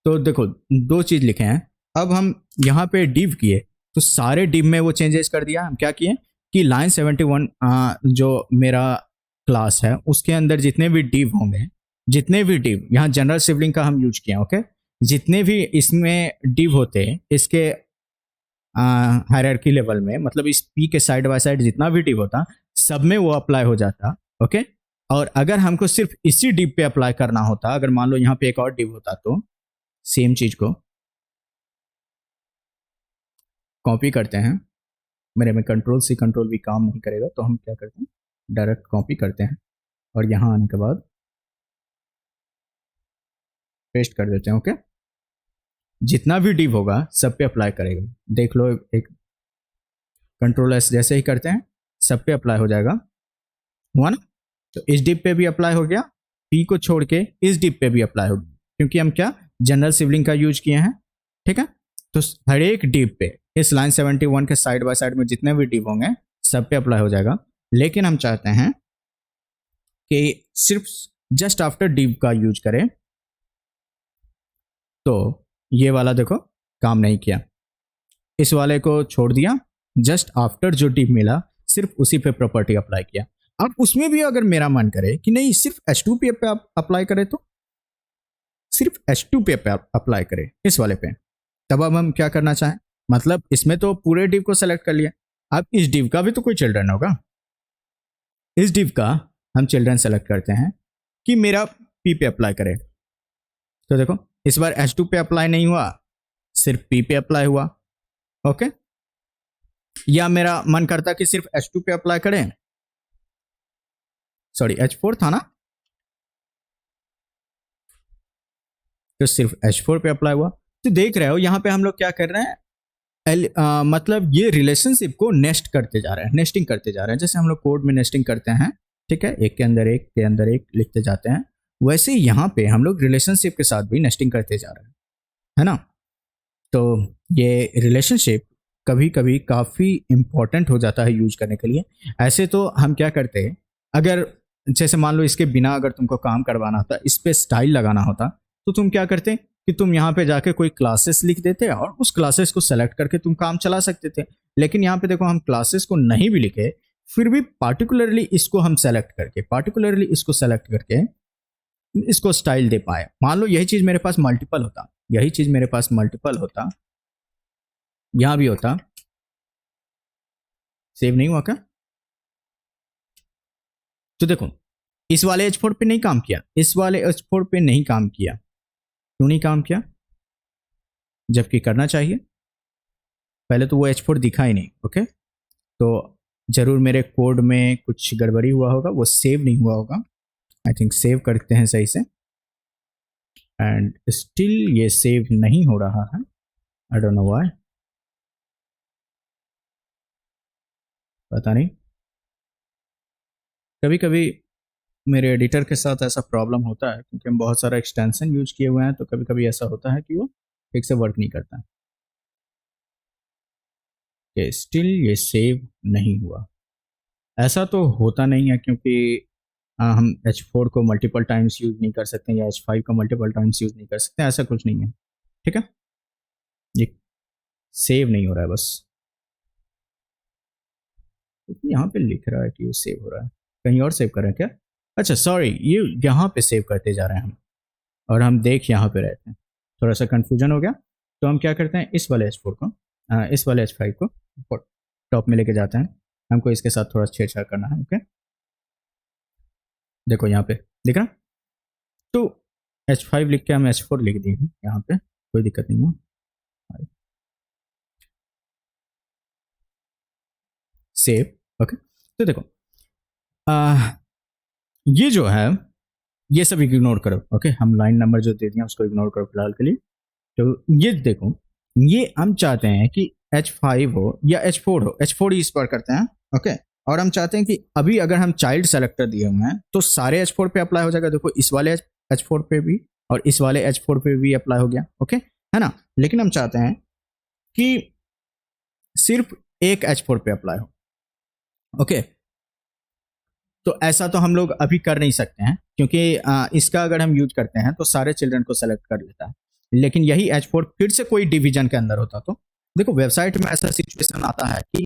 तो देखो दो चीज लिखे हैं, अब हम यहाँ पे डिव किए तो सारे डिव में वो चेंजेस कर दिया। हम क्या किए कि लाइन 71 जो मेरा क्लास है उसके अंदर जितने भी डिव होंगे, जितने भी डिव, यहाँ जनरल सिबलिंग का हम यूज किया, ओके, जितने भी इसमें डिव होते इसके हायरार्की लेवल में, मतलब इस पी के साइड बाय साइड जितना भी डिव होता सब में वो अप्लाई हो जाता, ओके। और अगर हमको सिर्फ इसी डिव पे अप्लाई करना होता, अगर मान लो यहाँ पे एक और डिव होता, तो सेम चीज को कॉपी करते हैं, मेरे में कंट्रोल सी कंट्रोल भी काम नहीं करेगा, तो हम क्या करते हैं डायरेक्ट कॉपी करते हैं और यहाँ आने के बाद पेस्ट कर देते हैं, ओके। जितना भी डिव होगा सब पे अप्लाई करेगा, देख लो, एक कंट्रोल एस जैसे ही करते हैं सब पे अप्लाई हो जाएगा, हुआ ना। तो इस डिव पे भी अप्लाई हो गया, पी को छोड़ के इस डिव पे भी अप्लाई हो गया, क्योंकि हम क्या जनरल सिबलिंग का यूज किए हैं, ठीक है। तो हर एक डिव पे इस लाइन 71 के साइड बाय साइड में जितने भी डिव होंगे सब पे अप्लाई हो जाएगा, लेकिन हम चाहते हैं कि सिर्फ जस्ट आफ्टर डिव का यूज करें, तो ये वाला देखो काम नहीं किया, इस वाले को छोड़ दिया, जस्ट आफ्टर जो डिव मिला सिर्फ उसी पे प्रॉपर्टी अप्लाई किया। अब उसमें भी अगर मेरा मन करे कि नहीं सिर्फ H2 पे आप अप्लाई करें, तो सिर्फ H2 पे अप्लाई करें इस वाले पे, तब अब हम क्या करना चाहें, मतलब इसमें तो पूरे डिव को सेलेक्ट कर लिया, अब इस डिव का भी तो कोई चिल्ड्रन होगा, इस डिव का हम चिल्ड्रन सेलेक्ट करते हैं कि मेरा पी पे अप्लाई करे। तो देखो इस बार H2 पे अप्लाई नहीं हुआ, सिर्फ पी पे अप्लाई हुआ। ओके, या मेरा मन करता कि सिर्फ H2 पे अप्लाई करें, सॉरी H4 था ना, तो सिर्फ H4 पे अप्लाई हुआ। तो देख रहे हो यहाँ पे हम लोग क्या कर रहे हैं, मतलब ये रिलेशनशिप को नेस्ट करते जा रहे हैं, नेस्टिंग करते जा रहे हैं, जैसे हम लोग कोड में नेस्टिंग करते हैं, ठीक है, एक के अंदर एक के अंदर एक लिखते जाते हैं, वैसे यहाँ पे हम लोग रिलेशनशिप के साथ भी नेस्टिंग करते जा रहे हैं, है ना। तो ये रिलेशनशिप कभी कभी काफ़ी इंपॉर्टेंट हो जाता है यूज करने के लिए। ऐसे तो हम क्या करते हैं, अगर जैसे मान लो इसके बिना अगर तुमको काम करवाना होता, इस पे स्टाइल लगाना होता, तो तुम क्या करते कि तुम यहाँ पे जाके कोई क्लासेस लिख देते और उस क्लासेस को सेलेक्ट करके तुम काम चला सकते थे। लेकिन यहाँ पे देखो हम क्लासेस को नहीं भी लिखे, फिर भी पार्टिकुलरली इसको हम सेलेक्ट करके, पार्टिकुलरली इसको सेलेक्ट करके इसको स्टाइल दे पाए। मान लो यही चीज मेरे पास मल्टीपल होता, यही चीज मेरे पास मल्टीपल होता, यहां भी होता, सेव नहीं हुआ क्या? तो देखो इस वाले H4 पे नहीं काम किया, इस वाले H4 पे नहीं काम किया, क्यों नहीं काम किया, जबकि करना चाहिए। पहले तो वो H4 दिखा ही नहीं। ओके, तो जरूर मेरे कोड में कुछ गड़बड़ी हुआ होगा, वो सेव नहीं हुआ होगा। आई थिंक सेव करते हैं सही से, एंड स्टिल ये सेव नहीं हो रहा है, आई डोंट नो व्हाई, पता नहीं। कभी कभी मेरे एडिटर के साथ ऐसा प्रॉब्लम होता है, क्योंकि हम बहुत सारा एक्सटेंशन यूज किए हुए हैं, तो कभी कभी ऐसा होता है कि वो ठीक से वर्क नहीं करता है। स्टिल ये सेव नहीं हुआ, ऐसा तो होता नहीं है, क्योंकि हम H4 को मल्टीपल टाइम्स यूज नहीं कर सकते या H5 को मल्टीपल टाइम्स यूज नहीं कर सकते, ऐसा कुछ नहीं है। ठीक है, ये सेव नहीं हो रहा है बस, यहाँ पे लिख रहा है कि वो सेव हो रहा है, कहीं और सेव कर रहे हैं क्या? अच्छा सॉरी, ये यहाँ पे सेव करते जा रहे हैं हम, और हम देख यहाँ पे रहते हैं, थोड़ा सा कंफ्यूजन हो गया। तो हम क्या करते हैं, इस वाले H4 को, इस वाले H5 को टॉप में लेके जाते हैं, हमको इसके साथ थोड़ा छेड़छाड़ करना है। ओके, देखो यहाँ पे दिख रहा, तो H5 लिख के हम H4 लिख दिए हैं यहाँ पे, कोई दिक्कत नहीं है। सेव। ओके, तो देखो ये जो है ये सब इग्नोर करो। ओके, हम लाइन नंबर जो दे दिया उसको इग्नोर करो फिलहाल के लिए। तो ये देखो, ये हम चाहते हैं कि H5 हो या H4 हो, H4 ही इस पर करते हैं। ओके, और हम चाहते हैं कि अभी अगर हम चाइल्ड सेलेक्टर दिए हुए हैं तो सारे H4 पे अप्लाई हो जाएगा। देखो इस वाले H4 पे भी और इस वाले H4 पे भी अप्लाई हो गया। ओके, है ना, लेकिन हम चाहते हैं कि सिर्फ एक H4 पे अप्लाई हो। ओके, तो ऐसा तो हम लोग अभी कर नहीं सकते हैं, क्योंकि इसका अगर हम यूज करते हैं तो सारे चिल्ड्रन को सेलेक्ट कर लेता है। लेकिन यही H4 फिर से कोई डिवीजन के अंदर होता, तो देखो वेबसाइट में ऐसा सिचुएशन आता है कि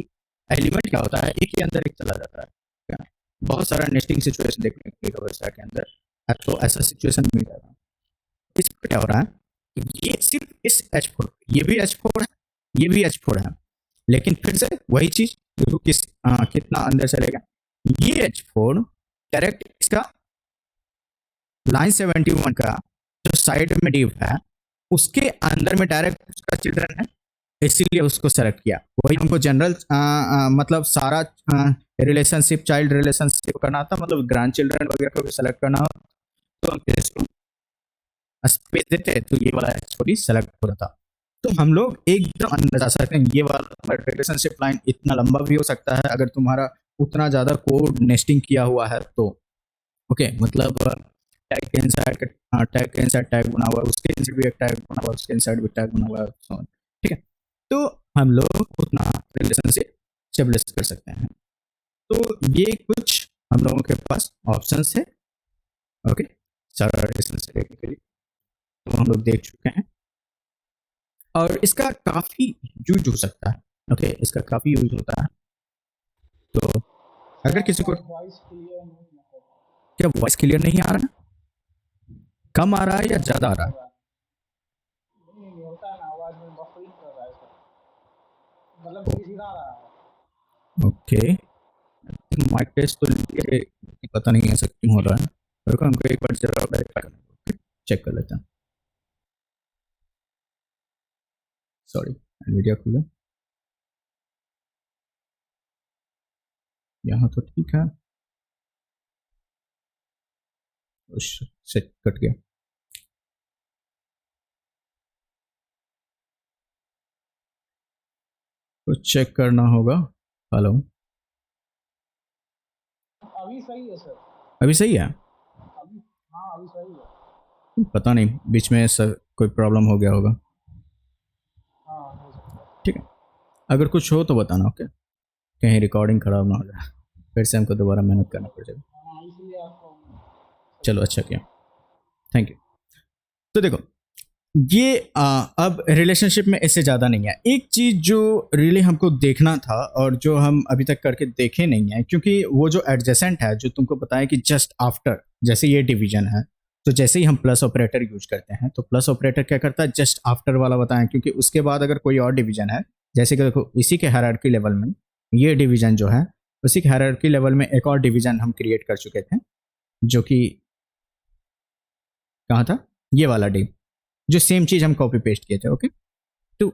एलिमेंट क्या होता है, एक के अंदर एक चला जाता है, बहुत सारा नेस्टिंग सिचुएशन देखने को मिलेगा वेबसाइट के अंदर, तो ऐसा सिचुएशन मिल जाएगा। इस पर क्या हो रहा है, ये सिर्फ इस H4, ये भी H4 है, ये भी H4 है, लेकिन फिर से वही चीज, किस कितना अंदर चलेगा, ये H4 डायरेक्ट इसका लाइन 71 का जो साइड में डिव है उसके अंदर में डायरेक्ट उसका चिल्ड्रन है, इसीलिए उसको सेलेक्ट किया। वही हमको जनरल मतलब सारा रिलेशनशिप, चाइल्ड रिलेशनशिप करना था, मतलब ग्रैंड चिल्ड्रन वगैरह को भी सेलेक्ट करना हो तो हम इसको स्पेस देते तो ये वाला H4 सेलेक्ट हो जाता। तो हम लोग एकदम अंदर जा सकते हैं, ये वाला रिलेशनशिप लाइन इतना लंबा भी हो सकता है अगर तुम्हारा उतना ज्यादा कोड नेस्टिंग किया हुआ है तो। ओके, मतलब टैग के इनसाइड टैग के इनसाइड टैग बना हुआ है, उसके इनसाइड भी एक टैग बना हुआ है, उसके इनसाइड भी टैग बना हुआ है, so on। ठीक है, तो हम लोग उतना रिलेशनशिप स्टेबलिश कर सकते हैं। तो ये कुछ हम लोगों के पास ऑप्शंस है। ओके, सारा रिलेशनशिप देखने के लिए तो हम लोग देख चुके हैं, और इसका काफी यूज हो सकता है। ओके, इसका काफी यूज होता है। तो अगर किसी को वॉइस क्लियर नहीं मतलब क्या वॉइस क्लियर नहीं आ रहा, कम आ रहा है या ज़्यादा आ रहा है? नहीं होता है ना, आवाज में बफरिंग कर रहा है सर, मतलब खिसका रहा है। ओके, माइक टेस्ट तो लिए, पता नहीं ऐसा क्यों हो रहा है। रुको, हमको एक बार जरा वेरीफाई करना होगा, चेक कर लेते हैं। सॉरी, मीडिया खुला, यहाँ तो ठीक है, से कट गया। तो चेक करना होगा। हेलो, अभी सही है सर, अभी सही है? अभी हाँ अभी सही है। पता नहीं, बीच में सर कोई प्रॉब्लम हो गया होगा। हाँ हो सकता है। ठीक है, अगर कुछ हो तो बताना, ओके, कहीं रिकॉर्डिंग खराब ना हो जाए, फिर से हमको दोबारा मेहनत करना पड़ जाएगा। हाँ इसलिए आपको चलो, अच्छा किया, थैंक यू। तो देखो, ये अब रिलेशनशिप में इससे ज़्यादा नहीं है। एक चीज़ जो रियली हमको देखना था और जो हम अभी तक करके देखे नहीं है, क्योंकि वो जो एडजेसेंट है, जो तुमको बताया कि जस्ट आफ्टर, जैसे ये डिवीजन है, तो जैसे ही हम प्लस ऑपरेटर यूज करते हैं तो प्लस ऑपरेटर क्या करता है, जस्ट आफ्टर वाला बताएं, क्योंकि उसके बाद अगर कोई और डिवीजन है, जैसे कि देखो इसी के हायरार्की लेवल में ये डिवीजन जो है, उसी के हायरार्की लेवल में एक और डिवीजन हम क्रिएट कर चुके थे, जो कि कहाँ था, ये वाला डिव, जो सेम चीज हम कॉपी पेस्ट किए थे। ओके, तो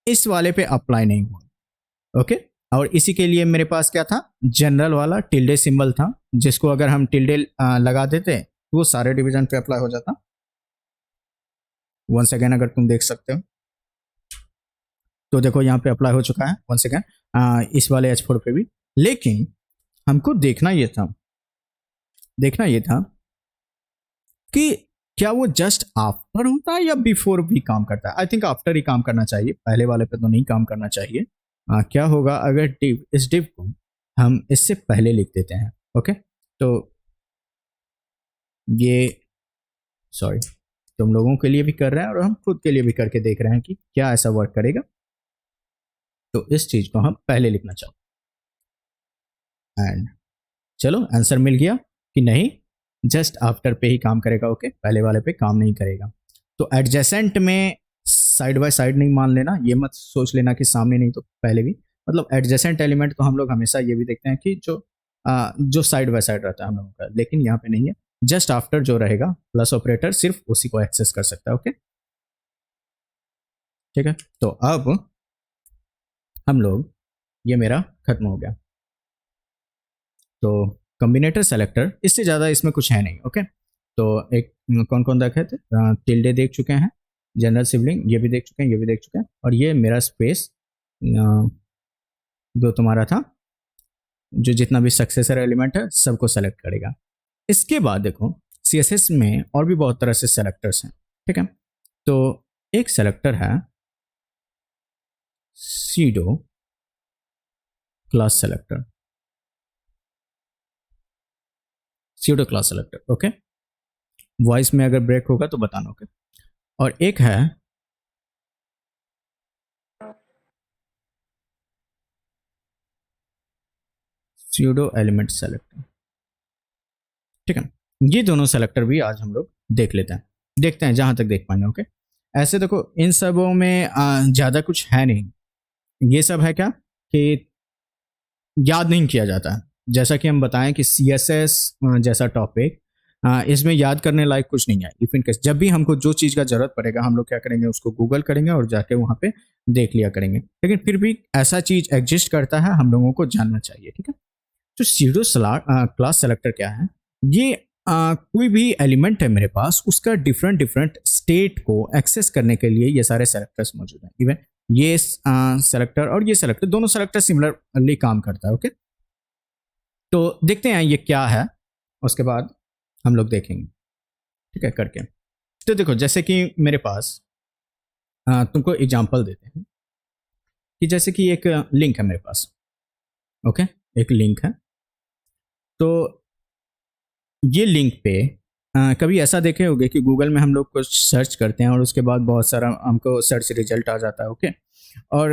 इस वाले पे अप्लाई नहीं हुआ। ओके, और इसी के लिए मेरे पास क्या था, जनरल वाला टिल्डे सिंबल था, जिसको अगर हम टिल्डे लगा देते तो वो सारे डिवीजन पे अप्लाई हो जाता। वन सेकेंड, अगर तुम देख सकते हो तो देखो यहाँ पे अप्लाई हो चुका है। वन सेकेंड, इस वाले H4 पे भी। लेकिन हमको देखना ये था कि क्या वो जस्ट आफ्टर होता है या बिफोर भी काम करता है। आई थिंक आफ्टर ही काम करना चाहिए, पहले वाले पे तो नहीं काम करना चाहिए। क्या होगा अगर डिव, इस डिव को हम इससे पहले लिख देते हैं। ओके, तो ये, सॉरी, तुम लोगों के लिए भी कर रहे हैं और हम खुद के लिए भी करके देख रहे हैं कि क्या ऐसा वर्क करेगा। तो इस चीज को हम पहले लिखना चाहते हैं, एंड चलो आंसर मिल गया कि नहीं, जस्ट आफ्टर पे ही काम करेगा। ओके, पहले वाले पे काम नहीं करेगा। तो एडजेसेंट में साइड बाय साइड नहीं मान लेना, ये मत सोच लेना कि सामने नहीं तो पहले भी, मतलब एडजेसेंट एलिमेंट तो हम लोग हमेशा ये भी देखते हैं कि जो साइड बाय साइड रहता है हम लोगों का, लेकिन यहाँ पे नहीं है। जस्ट आफ्टर जो रहेगा प्लस ऑपरेटर सिर्फ उसी को एक्सेस कर सकता है। ओके, ठीक है, तो अब हम लोग, ये मेरा खत्म हो गया। तो कॉम्बिनेटर सेलेक्टर, इससे ज़्यादा इसमें कुछ है नहीं। ओके, तो एक कौन कौन देखे थे, टिल्डे देख चुके हैं, जनरल सिबलिंग ये भी देख चुके हैं, ये भी देख चुके हैं, और ये मेरा स्पेस जो तुम्हारा था, जो जितना भी सक्सेसर एलिमेंट है सबको सेलेक्ट करेगा। इसके बाद देखो CSS में और भी बहुत तरह से सेलेक्टर्स हैं। ठीक है, तो एक सेलेक्टर है pseudo class selector, pseudo class selector. Okay, voice में अगर ब्रेक होगा तो बताना। ओके, और एक है स्यूडो एलिमेंट सेलेक्टर। ठीक है, ये दोनों सेलेक्टर भी आज हम लोग देख लेते हैं, देखते हैं जहां तक देख पाएंगे। ओके, ऐसे देखो इन सबों में ज़्यादा कुछ है नहीं। ये सब है क्या कि याद नहीं किया जाता है। जैसा कि हम बताएं कि CSS जैसा टॉपिक, इसमें याद करने लायक कुछ नहीं है। इफ इन केस जब भी हमको जो चीज़ का जरूरत पड़ेगा हम लोग क्या करेंगे, उसको गूगल करेंगे और जाके वहाँ पे देख लिया करेंगे। लेकिन फिर भी ऐसा चीज़ एग्जिस्ट करता है, हम लोगों को जानना चाहिए। ठीक है, तो सीडो क्लास सेलेक्टर क्या है, ये कोई भी एलिमेंट है मेरे पास, उसका डिफरेंट डिफरेंट स्टेट को एक्सेस करने के लिए ये सारे सेलेक्टर्स मौजूद हैं। इवन ये सेलेक्टर और ये सेलेक्टर, दोनों सेलेक्टर सिमिलरली काम करता है। ओके, तो देखते हैं ये क्या है, उसके बाद हम लोग देखेंगे। ठीक है, करके तो देखो जैसे कि मेरे पास तुमको एग्जांपल देते हैं कि जैसे कि एक लिंक है मेरे पास। ओके, एक लिंक है, तो ये लिंक पे कभी ऐसा देखे होगे कि गूगल में हम लोग कुछ सर्च करते हैं और उसके बाद बहुत सारा हमको सर्च रिजल्ट आ जाता है। ओके, और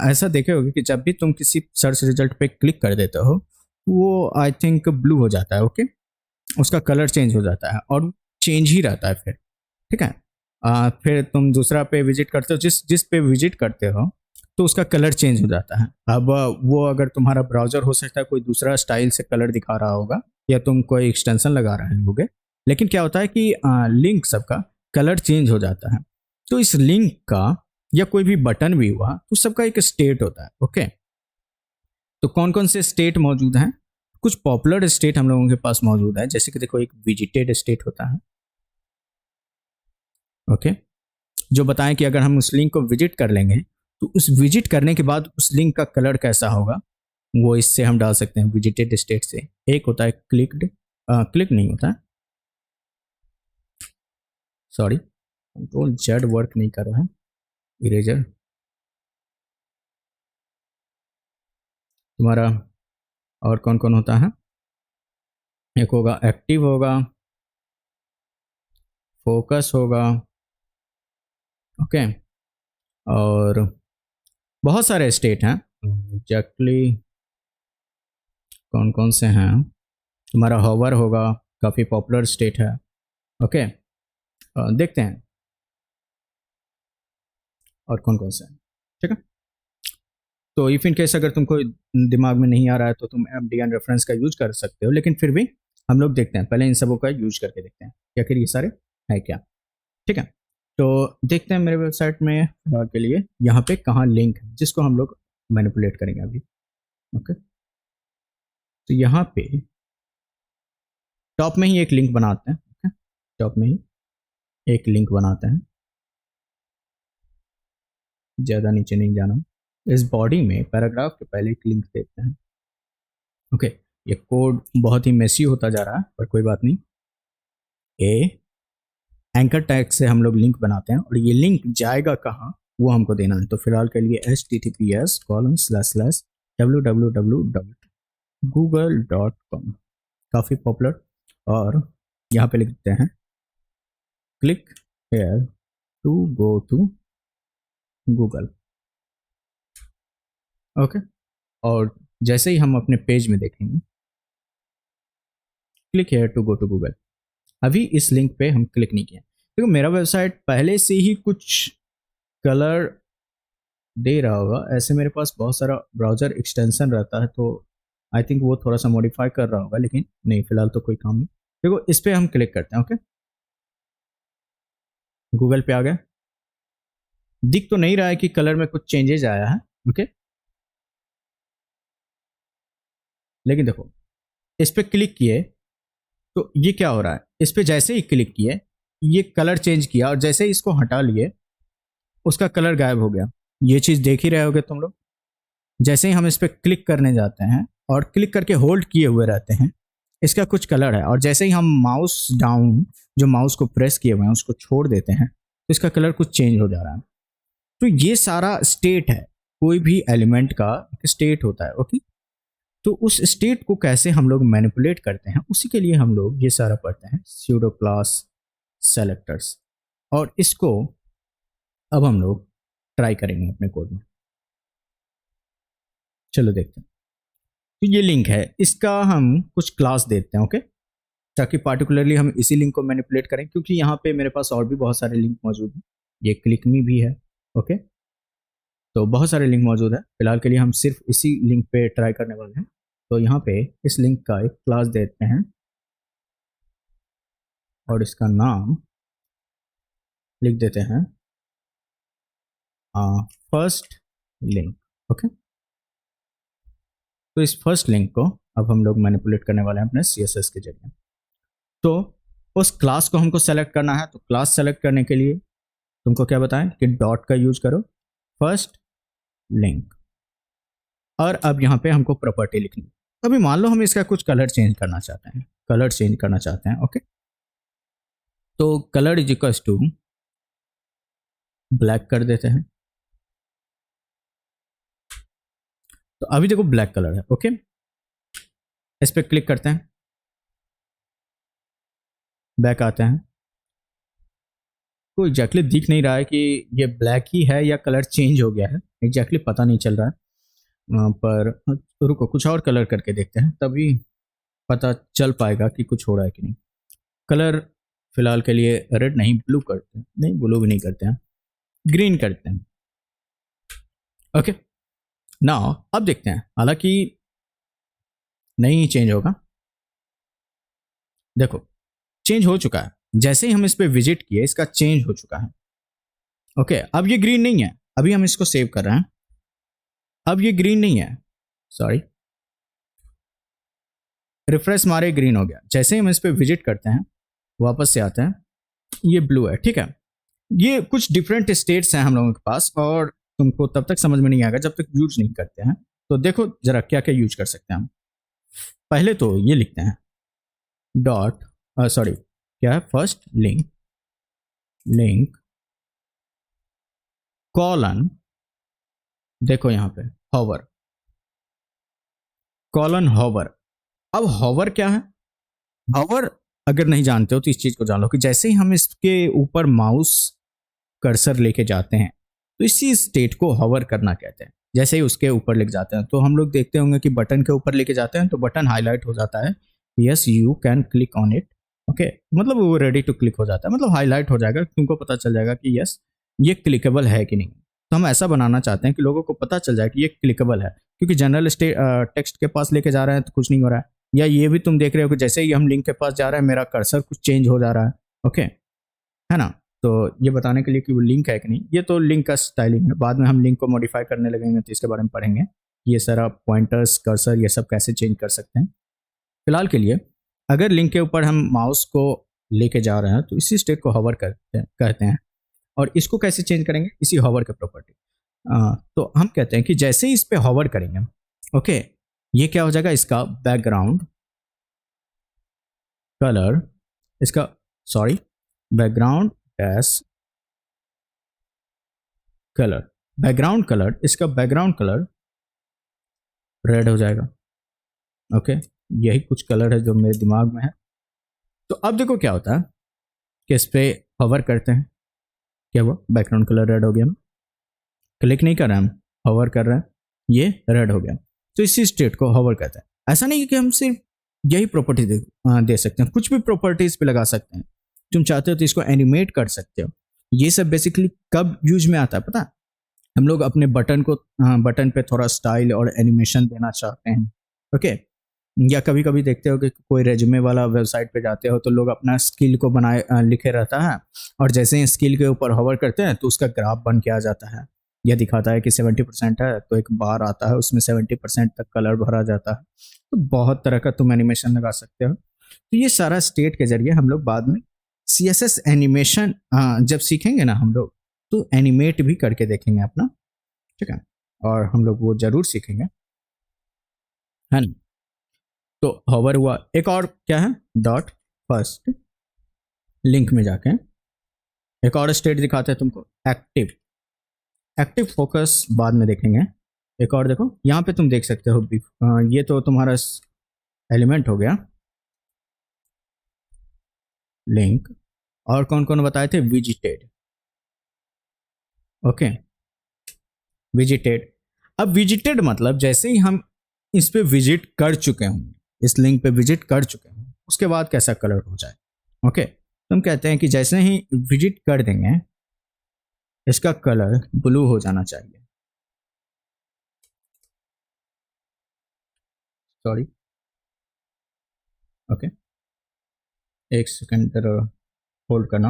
ऐसा देखे होगे कि जब भी तुम किसी सर्च रिजल्ट पे क्लिक कर देते हो वो आई थिंक ब्लू हो जाता है। ओके, उसका कलर चेंज हो जाता है और चेंज ही रहता है फिर। ठीक है, फिर तुम दूसरा पे विजिट करते हो, जिस जिस पे विजिट करते हो तो उसका कलर चेंज हो जाता है। अब वो अगर तुम्हारा ब्राउजर हो सकता है कोई दूसरा स्टाइल से कलर दिखा रहा होगा, या तुम कोई एक्सटेंशन लगा रहे होगे, लेकिन क्या होता है कि लिंक सबका कलर चेंज हो जाता है। तो इस लिंक का या कोई भी बटन भी हुआ तो सबका एक स्टेट होता है। ओके, तो कौन कौन से स्टेट मौजूद हैं? कुछ पॉपुलर स्टेट हम लोगों के पास मौजूद है, जैसे कि देखो एक विजिटेड स्टेट होता है। ओके, जो बताएं कि अगर हम उस लिंक को विजिट कर लेंगे तो उस विजिट करने के बाद उस लिंक का कलर कैसा होगा, वो इससे हम डाल सकते हैं विजिटेड स्टेट से। एक होता है क्लिक्ड, क्लिक नहीं होता है, सॉरी, कंट्रोल जेड वर्क नहीं कर रहा है, इरेजर तुम्हारा। और कौन कौन होता है? एक होगा एक्टिव, होगा फोकस, होगा। ओके, और बहुत सारे स्टेट हैं, एग्जैक्टली कौन कौन से हैं? तुम्हारा हॉवर होगा, काफ़ी पॉपुलर स्टेट है। ओके, देखते हैं और कौन कौन से हैं। ठीक है, तो इफ़ इन केस अगर तुमको दिमाग में नहीं आ रहा है तो तुम एमडीएन रेफरेंस का यूज कर सकते हो, लेकिन फिर भी हम लोग देखते हैं, पहले इन सबों का यूज करके देखते हैं कि आखिर ये सारे है क्या। ठीक है, तो देखते हैं मेरे वेबसाइट में फिलहाल के लिए यहाँ पे कहाँ लिंक है जिसको हम लोग मैनिपुलेट करेंगे अभी। ओके, तो यहाँ पे टॉप में ही एक लिंक बनाते हैं। ओके, टॉप में ही एक लिंक बनाते हैं, ज़्यादा नीचे नहीं जाना। इस बॉडी में पैराग्राफ के पहले एक लिंक देते हैं। ओके, ये कोड बहुत ही मेसी होता जा रहा है पर कोई बात नहीं। ए एंकर टैग से हम लोग लिंक बनाते हैं और ये लिंक जाएगा कहाँ वो हमको देना है। तो फिलहाल के लिए https://www.google.com, काफ़ी पॉपुलर। और यहाँ पे लिखते हैं click here to go to Google. Okay, और जैसे ही हम अपने पेज में देखेंगे click here to go to Google, अभी इस लिंक पे हम क्लिक नहीं किए क्योंकि मेरा वेबसाइट पहले से ही कुछ कलर दे रहा होगा। ऐसे मेरे पास बहुत सारा ब्राउज़र एक्सटेंशन रहता है तो आई थिंक वो थोड़ा सा मॉडिफाई कर रहा होगा, लेकिन नहीं, फिलहाल तो कोई काम नहीं। देखो इस पर हम क्लिक करते हैं। ओके, गूगल पे आ गए, दिख तो नहीं रहा है कि कलर में कुछ चेंजेज आया है। ओके, लेकिन देखो इस पर क्लिक किए तो ये क्या हो रहा है, इस पर जैसे ही क्लिक किए ये कलर चेंज किया और जैसे ही इसको हटा लिए उसका कलर गायब हो गया। ये चीज़ देख ही रहे होगे तुम लोग। जैसे ही हम इस पर क्लिक करने जाते हैं और क्लिक करके होल्ड किए हुए रहते हैं, इसका कुछ कलर है, और जैसे ही हम माउस डाउन जो माउस को प्रेस किए हुए हैं उसको छोड़ देते हैं तो इसका कलर कुछ चेंज हो जा रहा है। तो ये सारा स्टेट है, कोई भी एलिमेंट का एक स्टेट होता है। ओके, तो उस स्टेट को कैसे हम लोग मैनिपुलेट करते हैं उसी के लिए हम लोग ये सारा पढ़ते हैं, स्यूडो क्लास सेलेक्टर्स। और इसको अब हम लोग ट्राई करेंगे अपने कोड में। चलो देखते हैं। तो ये लिंक है, इसका हम कुछ क्लास देते हैं। ओके, ताकि पार्टिकुलरली हम इसी लिंक को मैनिपुलेट करें, क्योंकि यहाँ पे मेरे पास और भी बहुत सारे लिंक मौजूद हैं, ये क्लिक मी भी है। ओके, तो बहुत सारे लिंक मौजूद है, फिलहाल के लिए हम सिर्फ इसी लिंक पे ट्राई करने वाले हैं। तो यहाँ पे इस लिंक का एक क्लास देते हैं और इसका नाम लिख देते हैं फर्स्ट लिंक। ओके, तो इस फर्स्ट लिंक को अब हम लोग मैनिपुलेट करने वाले हैं अपने CSS के जरिए। तो उस क्लास को हमको सेलेक्ट करना है, तो क्लास सेलेक्ट करने के लिए तुमको क्या बताएं कि डॉट का यूज करो, फर्स्ट लिंक। और अब यहाँ पे हमको प्रॉपर्टी लिखनी। अभी मान लो हम इसका कुछ कलर चेंज करना चाहते हैं, कलर चेंज करना चाहते हैं। ओके, तो colour is equal to black कर देते हैं। तो अभी देखो ब्लैक कलर है। ओके, इस पर क्लिक करते हैं, बैक आते हैं, तो एग्जैक्टली दिख नहीं रहा है कि ये ब्लैक ही है या कलर चेंज हो गया है, एग्जैक्टली पता नहीं चल रहा है। पर तो रुको कुछ और कलर करके देखते हैं, तभी पता चल पाएगा कि कुछ हो रहा है कि नहीं। कलर फिलहाल के लिए रेड नहीं, ब्लू करते हैं, नहीं ब्लू भी नहीं करते हैं, ग्रीन करते हैं। ओके नाउ अब देखते हैं, हालांकि नहीं चेंज होगा। देखो चेंज हो चुका है, जैसे ही हम इस पे विजिट किए इसका चेंज हो चुका है। ओके अब ये ग्रीन नहीं है, अभी हम इसको सेव कर रहे हैं, अब ये ग्रीन नहीं है, सॉरी रिफ्रेश मारे ग्रीन हो गया। जैसे ही हम इस पे विजिट करते हैं वापस से आते हैं, ये ब्लू है। ठीक है, ये कुछ डिफरेंट स्टेट्स हैं हम लोगों के पास, और तुमको तब तक समझ में नहीं आएगा जब तक यूज नहीं करते हैं। तो देखो जरा क्या क्या यूज कर सकते हैं हम। पहले तो ये लिखते हैं डॉट, सॉरी क्या है, फर्स्ट लिंक, लिंक कॉलन, देखो यहां पे हॉवर, कॉलन हॉवर। अब हॉवर क्या है, हॉवर अगर नहीं जानते हो तो इस चीज को जान लो कि जैसे ही हम इसके ऊपर माउस कर्सर लेके जाते हैं तो इसी स्टेट को हॉवर करना कहते हैं। जैसे ही उसके ऊपर लेके जाते हैं तो हम लोग देखते होंगे कि बटन के ऊपर लेके जाते हैं तो बटन हाईलाइट हो जाता है, yes you can click on it. Okay मतलब वो रेडी टू क्लिक हो जाता है, मतलब हाईलाइट हो जाएगा, तुमको पता चल जाएगा कि यस ये क्लिकेबल है कि नहीं। तो हम ऐसा बनाना चाहते हैं कि लोगों को पता चल जाए कि ये क्लिकेबल है, क्योंकि जनरल टेक्स्ट के पास लेके जा रहे हैं तो कुछ नहीं हो रहा है। या ये भी तुम देख रहे हो कि जैसे ही हम लिंक के पास जा रहे हैं मेरा कर्सर कुछ चेंज हो जा रहा है। ओके है ना, तो ये बताने के लिए कि वो लिंक है कि नहीं। ये तो लिंक का स्टाइलिंग है, बाद में हम लिंक को मॉडिफाई करने लगेंगे तो इसके बारे में पढ़ेंगे, ये सारा पॉइंटर्स कर्सर ये सब कैसे चेंज कर सकते हैं। फिलहाल के लिए अगर लिंक के ऊपर हम माउस को लेके जा रहे हैं तो इसी स्टेट को हॉवर कहते हैं। और इसको कैसे चेंज करेंगे, इसी हॉवर के प्रॉपर्टी। तो हम कहते हैं कि जैसे ही इस पे हॉवर करेंगे, ओके ये क्या हो जाएगा, इसका बैकग्राउंड कलर, इसका sorry background dash colour, background colour, इसका बैकग्राउंड कलर रेड हो जाएगा। ओके यही कुछ कलर है जो मेरे दिमाग में है। तो अब देखो क्या होता है कि इस पे हॉवर करते हैं, क्या हुआ, बैकग्राउंड कलर रेड हो गया ना, क्लिक नहीं कर रहे हैं हम, हॉवर कर रहे हैं, ये रेड हो गया। तो इसी स्टेट को हॉवर कहते हैं। ऐसा नहीं कि हम सिर्फ यही प्रॉपर्टी दे सकते हैं, कुछ भी प्रॉपर्टीज पे लगा सकते हैं। तुम चाहते हो तो इसको एनिमेट कर सकते हो। ये सब बेसिकली कब यूज में आता है पता है, हम लोग अपने बटन पे थोड़ा स्टाइल और एनिमेशन देना चाहते हैं। ओके या कभी कभी देखते हो कि कोई रेज्यूमे वाला वेबसाइट पे जाते हो तो लोग अपना स्किल को बनाए लिखे रहता है, और जैसे ही स्किल के ऊपर हॉवर करते हैं तो उसका ग्राफ बन के आ जाता है। यह दिखाता है कि 70% है तो एक बार आता है उसमें 70% तक कलर भरा जाता है। तो बहुत तरह का तुम एनिमेशन लगा सकते हो। तो ये सारा स्टेट के जरिए हम लोग बाद में CSS एनिमेशन जब सीखेंगे ना हम लोग, तो एनिमेट भी करके देखेंगे अपना, ठीक है, और हम लोग वो जरूर सीखेंगे, है ना। तो हॉवर हुआ, एक और क्या है, डॉट फर्स्ट लिंक में जाके एक और स्टेट दिखाते हैं तुमको, एक्टिव, एक्टिव फोकस बाद में देखेंगे। एक और देखो यहाँ पे तुम देख सकते हो, ये तो तुम्हारा एलिमेंट हो गया लिंक, और कौन कौन बताए थे, विजिटेड। ओके विजिटेड, अब विजिटेड मतलब जैसे ही हम इस पे विजिट कर चुके होंगे, इस लिंक पे विजिट कर चुके होंगे, उसके बाद कैसा कलर हो जाए। ओके तो हम कहते हैं कि जैसे ही विजिट कर देंगे इसका कलर ब्लू हो जाना चाहिए। सॉरी ओके एक सेकंड होल्ड करना।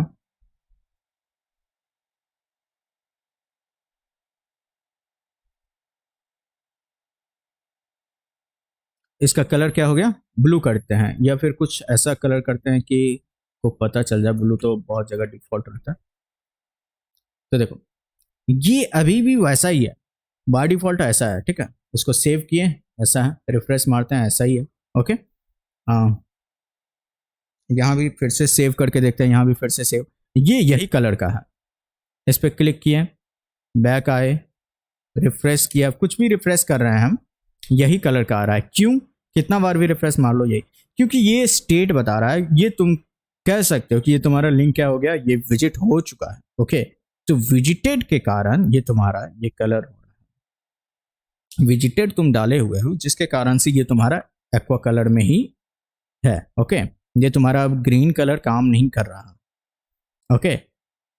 इसका कलर क्या हो गया, ब्लू करते हैं, या फिर कुछ ऐसा कलर करते हैं कि को पता चल जाए। ब्लू तो बहुत जगह डिफॉल्ट रहता है। तो देखो ये अभी भी वैसा ही है, बाय डिफॉल्ट ऐसा है, ठीक है। इसको सेव किए ऐसा है, रिफ्रेश मारते हैं ऐसा ही है। ओके यहाँ भी फिर से सेव करके देखते हैं, यहाँ भी फिर से सेव, ये यही कलर का है। इस पर क्लिक किए, बैक आए, रिफ्रेश किया, कुछ भी रिफ्रेश कर रहे हैं हम, यही कलर का आ रहा है। क्यों, कितना बार भी रिफ्रेश मार लो यही, क्योंकि ये स्टेट बता रहा है। ये तुम कह सकते हो कि ये तुम्हारा लिंक क्या हो गया, ये विजिट हो चुका है। ओके तो विजिटेड के कारण ये तुम्हारा ये कलर हो रहा है। विजिटेड तुम डाले हुए हो, जिसके कारण से ये तुम्हारा एक्वा कलर में ही है। ओके, ये तुम्हारा अब ग्रीन कलर काम नहीं कर रहा। ओके,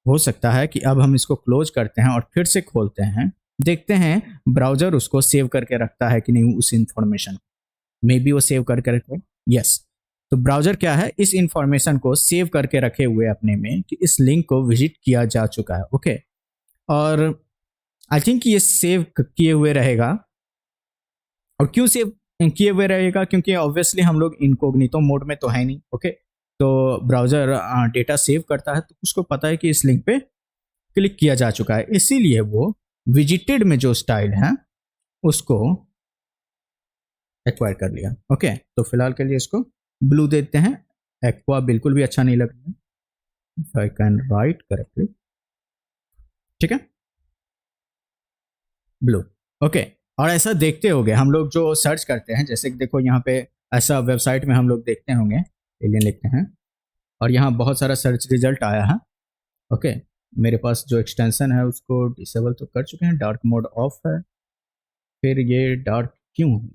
हो सकता है कि अब हम इसको क्लोज करते हैं और फिर से खोलते हैं, देखते हैं ब्राउजर उसको सेव करके रखता है कि नहीं उस इंफॉर्मेशन। मे बी वो सेव करके रखे, यस। तो ब्राउजर क्या है, इस इंफॉर्मेशन को सेव करके रखे हुए अपने में कि इस लिंक को विजिट किया जा चुका है। ओके, और आई थिंक ये सेव किए हुए रहेगा। और क्यों सेव किए हुए रहेगा, क्योंकि ऑब्वियसली हम लोग इनकॉग्निटो मोड में तो है नहीं। ओके, तो ब्राउजर डेटा सेव करता है तो उसको पता है कि इस लिंक पे क्लिक किया जा चुका है, इसीलिए वो विजिटेड में जो स्टाइल है उसको एक्वायर कर लिया। ओके, तो फिलहाल के लिए इसको ब्लू देते हैं। एक्वा बिल्कुल भी अच्छा नहीं लग रहा है। If I can write correctly, ठीक है, ब्लू। ओके, और ऐसा देखते होंगे हम लोग जो सर्च करते हैं, जैसे कि देखो यहाँ पे ऐसा वेबसाइट में हम लोग देखते होंगे, एलियन लिखते हैं और यहाँ बहुत सारा सर्च रिजल्ट आया है। ओके, मेरे पास जो एक्सटेंशन है उसको डिसेबल तो कर चुके हैं, डार्क मोड ऑफ है, फिर ये डार्क क्यों है,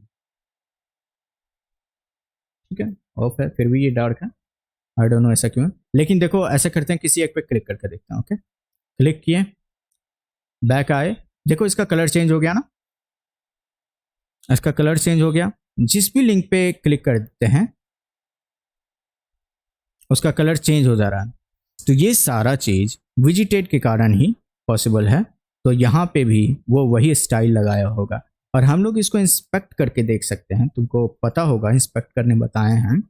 ठीक है, ऑफ है, फिर भी ये डार्क है, आई डोंट नो ऐसा क्यों है। लेकिन देखो ऐसा करते हैं, किसी एक पे क्लिक करके देखते हैं। ओके, क्लिक किए, बैक आए, देखो इसका कलर चेंज हो गया ना, इसका कलर चेंज हो गया। जिस भी लिंक पे क्लिक करते हैं उसका कलर चेंज हो जा रहा है। तो ये सारा चीज विजिटेड के कारण ही पॉसिबल है। तो यहाँ पे भी वो वही स्टाइल लगाया होगा और हम लोग इसको इंस्पेक्ट करके देख सकते हैं। तुमको पता होगा, इंस्पेक्ट करने बताए हैं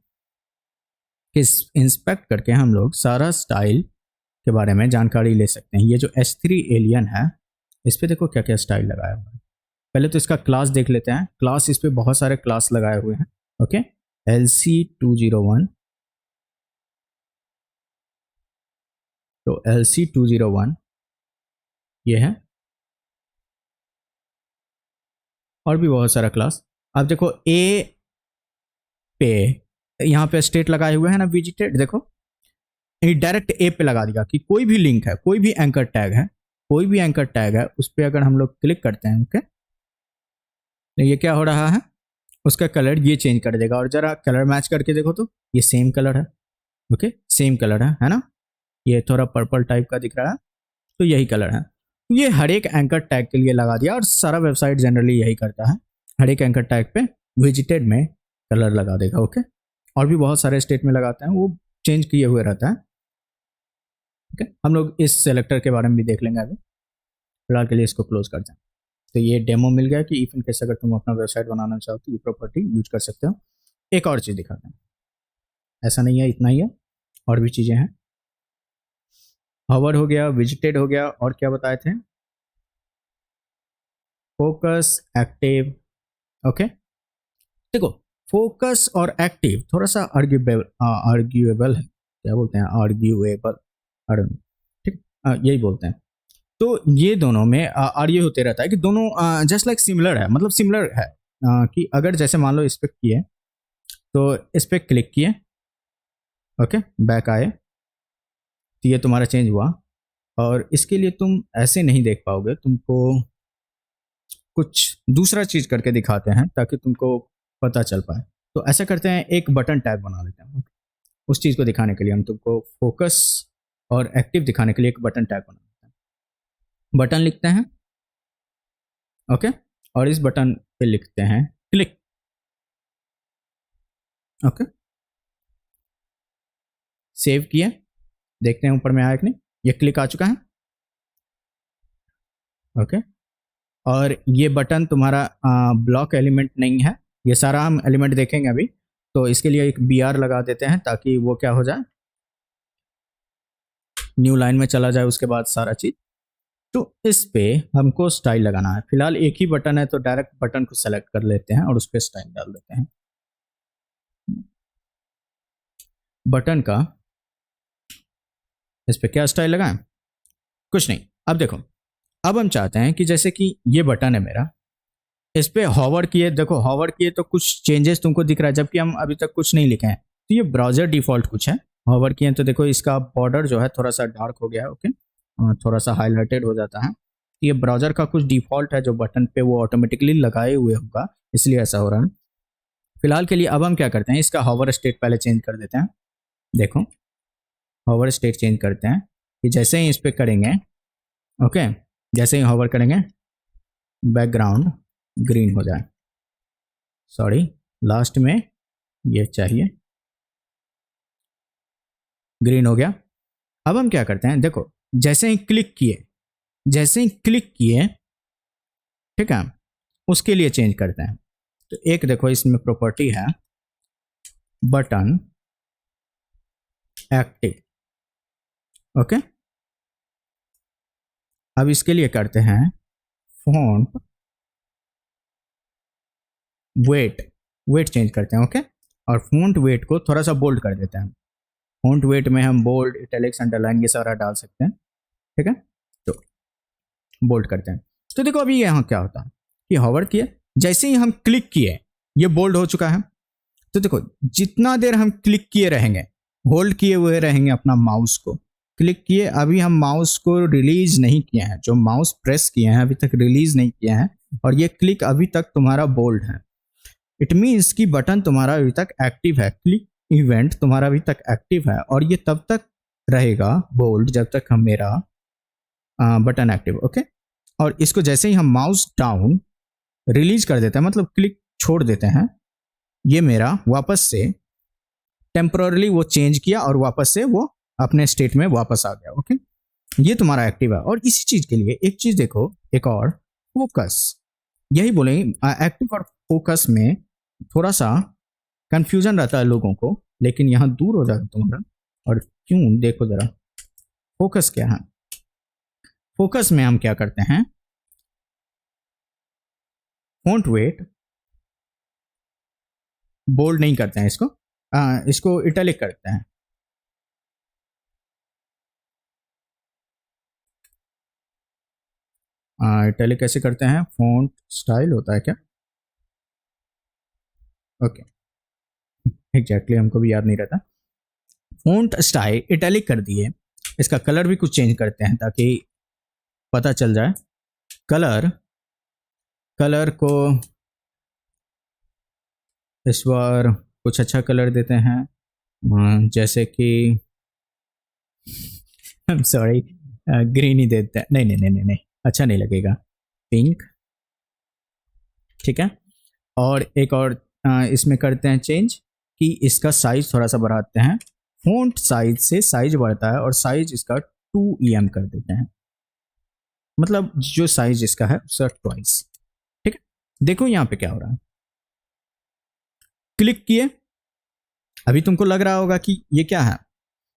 कि इंस्पेक्ट करके हम लोग सारा स्टाइल के बारे में जानकारी ले सकते हैं। ये जो H3 एलियन है, इस पे देखो क्या क्या स्टाइल लगाया हुआ है। पहले तो इसका क्लास देख लेते हैं। क्लास, इस पे बहुत सारे क्लास लगाए हुए हैं। ओके, LC201, तो LC201 ये है, और भी बहुत सारा क्लास। अब देखो ए पे, यहाँ पे स्टेट लगाए हुए हैं ना विजिटेड, देखो ये डायरेक्ट ए पे लगा दिया कि कोई भी लिंक है, कोई भी एंकर टैग है, कोई भी एंकर टैग है, उस पर अगर हम लोग क्लिक करते हैं, ओके, तो ये क्या हो रहा है, उसका कलर ये चेंज कर देगा। और जरा कलर मैच करके देखो तो ये सेम कलर है। ओके, सेम कलर है ना, ये थोड़ा पर्पल टाइप का दिख रहा है, तो यही कलर है। ये हर एक एंकर टैग के लिए लगा दिया और सारा वेबसाइट जनरली यही करता है, हर एक एंकर टैग पे विजिटेड में कलर लगा देगा। ओके, और भी बहुत सारे स्टेट में लगाते हैं, वो चेंज किए हुए रहता है। ओके, हम लोग इस सेलेक्टर के बारे में भी देख लेंगे अभी, फिलहाल के लिए इसको क्लोज करते हैं। तो ये डेमो मिल गया कि इफ इन केस अगर तुम अपना वेबसाइट बनाना चाहो तो ये प्रॉपर्टी यूज कर सकते हो। एक और चीज़ दिखाते हैं, ऐसा नहीं है इतना ही है, और भी चीज़ें हैं। हॉवर हो गया, विजिटेड हो गया, और क्या बताए थे, फोकस, एक्टिव। ओके, देखो फोकस और एक्टिव थोड़ा सा आर्ग्यूएबल है, क्या बोलते हैं, आर्ग्यूएबल, ठीक, यही बोलते हैं। तो ये दोनों में आर्ग्यू होते रहता है कि दोनों जस्ट लाइक सिमिलर है, मतलब सिमिलर है कि अगर जैसे मान लो इस पर किए, तो इस पर क्लिक किए, ओके, बैक आए, तो ये तुम्हारा चेंज हुआ। और इसके लिए तुम ऐसे नहीं देख पाओगे, तुमको कुछ दूसरा चीज करके दिखाते हैं ताकि तुमको पता चल पाए। तो ऐसा करते हैं, एक बटन टैग बना लेते हैं। उस चीज को दिखाने के लिए हम तुमको फोकस और एक्टिव दिखाने के लिए एक बटन टैग बना लेते हैं। बटन लिखते हैं, ओके, और इस बटन पे लिखते हैं क्लिक। ओके, सेव किए, देखते हैं ऊपर में आया कि नहीं, ये क्लिक आ चुका है। ओके, और ये बटन तुम्हारा ब्लॉक एलिमेंट नहीं है, ये सारा हम एलिमेंट देखेंगे अभी। तो इसके लिए एक BR लगा देते हैं ताकि वो क्या हो जाए, न्यू लाइन में चला जाए, उसके बाद सारा चीज। तो इस पे हमको स्टाइल लगाना है। फिलहाल एक ही बटन है तो डायरेक्ट बटन को सेलेक्ट कर लेते हैं और उस पर स्टाइल डाल देते हैं। बटन का इस पे क्या स्टाइल लगाएं, कुछ नहीं। अब देखो, अब हम चाहते हैं कि जैसे कि ये बटन है मेरा, इस पे हॉवर किए, देखो हॉवर किए तो कुछ चेंजेस तुमको दिख रहा है, जबकि हम अभी तक कुछ नहीं लिखे हैं। तो ये ब्राउजर डिफॉल्ट कुछ है। हॉवर किए तो देखो इसका बॉर्डर जो है थोड़ा सा डार्क हो गया है, ओके, थोड़ा सा हाईलाइटेड हो जाता है। ये ब्राउजर का कुछ डिफॉल्ट है जो बटन पे वो ऑटोमेटिकली लगाए हुए होगा, इसलिए ऐसा हो रहा है। फिलहाल के लिए अब हम क्या करते हैं, इसका हॉवर स्टेट पहले चेंज कर देते हैं। देखो हॉवर स्टेट चेंज करते हैं कि जैसे ही इस पर करेंगे, ओके, जैसे ही हॉवर करेंगे बैकग्राउंड ग्रीन हो जाए। सॉरी, लास्ट में ये चाहिए, ग्रीन हो गया। अब हम क्या करते हैं, देखो जैसे ही क्लिक किए, ठीक है, उसके लिए चेंज करते हैं। तो एक देखो इसमें प्रॉपर्टी है बटन एक्टिव, ओके। अब इसके लिए करते हैं फॉन्ट वेट चेंज करते हैं, ओके। और फॉन्ट वेट को थोड़ा सा बोल्ड कर देते हैं। फॉन्ट वेट में हम बोल्ड, इटैलिक्स, अंडरलाइन ये सारा डाल सकते हैं, ठीक है। तो बोल्ड करते हैं। तो देखो अभी यहाँ क्या होता है कि हॉवर किए, जैसे ही हम क्लिक किए ये बोल्ड हो चुका है। तो देखो जितना देर हम क्लिक किए रहेंगे, होल्ड किए हुए रहेंगे अपना माउस को, क्लिक किए, अभी हम माउस को रिलीज नहीं किए हैं, जो माउस प्रेस किए हैं अभी तक रिलीज नहीं किए हैं, और ये क्लिक अभी तक तुम्हारा बोल्ड है। इट मीन्स कि बटन तुम्हारा अभी तक एक्टिव है, क्लिक इवेंट तुम्हारा अभी तक एक्टिव है, और ये तब तक रहेगा बोल्ड जब तक हम मेरा बटन एक्टिव, ओके। और इसको जैसे ही हम माउस डाउन रिलीज कर देते हैं, मतलब क्लिक छोड़ देते हैं, ये मेरा वापस से टेम्पररी वो चेंज किया और वापस से वो अपने स्टेट में वापस आ गया, ओके। ये तुम्हारा एक्टिव है। और इसी चीज के लिए एक चीज देखो, एक और फोकस, यही बोलेंगे एक्टिव और फोकस में थोड़ा सा कंफ्यूजन रहता है लोगों को, लेकिन यहाँ दूर हो जाता तुम्हारा। और क्यों, देखो जरा फोकस क्या है। फोकस में हम क्या करते हैं, फॉन्ट वेट बोल्ड नहीं करते हैं, इसको इटैलिक करते हैं। इटैलिक कैसे करते हैं, फॉन्ट स्टाइल होता है क्या, ओके, एग्जैक्टली हमको भी याद नहीं रहता। फॉन्ट स्टाइल इटैलिक कर दिए, इसका कलर भी कुछ चेंज करते हैं ताकि पता चल जाए। कलर को इस बार कुछ अच्छा कलर देते हैं, जैसे कि सॉरी ग्रीन ही देते हैं, नहीं, अच्छा नहीं लगेगा, पिंक, ठीक है। और एक और इसमें करते हैं चेंज कि इसका साइज थोड़ा सा बढ़ाते हैं। फॉन्ट साइज से साइज बढ़ता है और साइज इसका 2em कर देते हैं, मतलब जो साइज इसका है उसका ट्वाइस, ठीक है। देखो यहाँ पे क्या हो रहा है, क्लिक किए, अभी तुमको लग रहा होगा कि ये क्या है,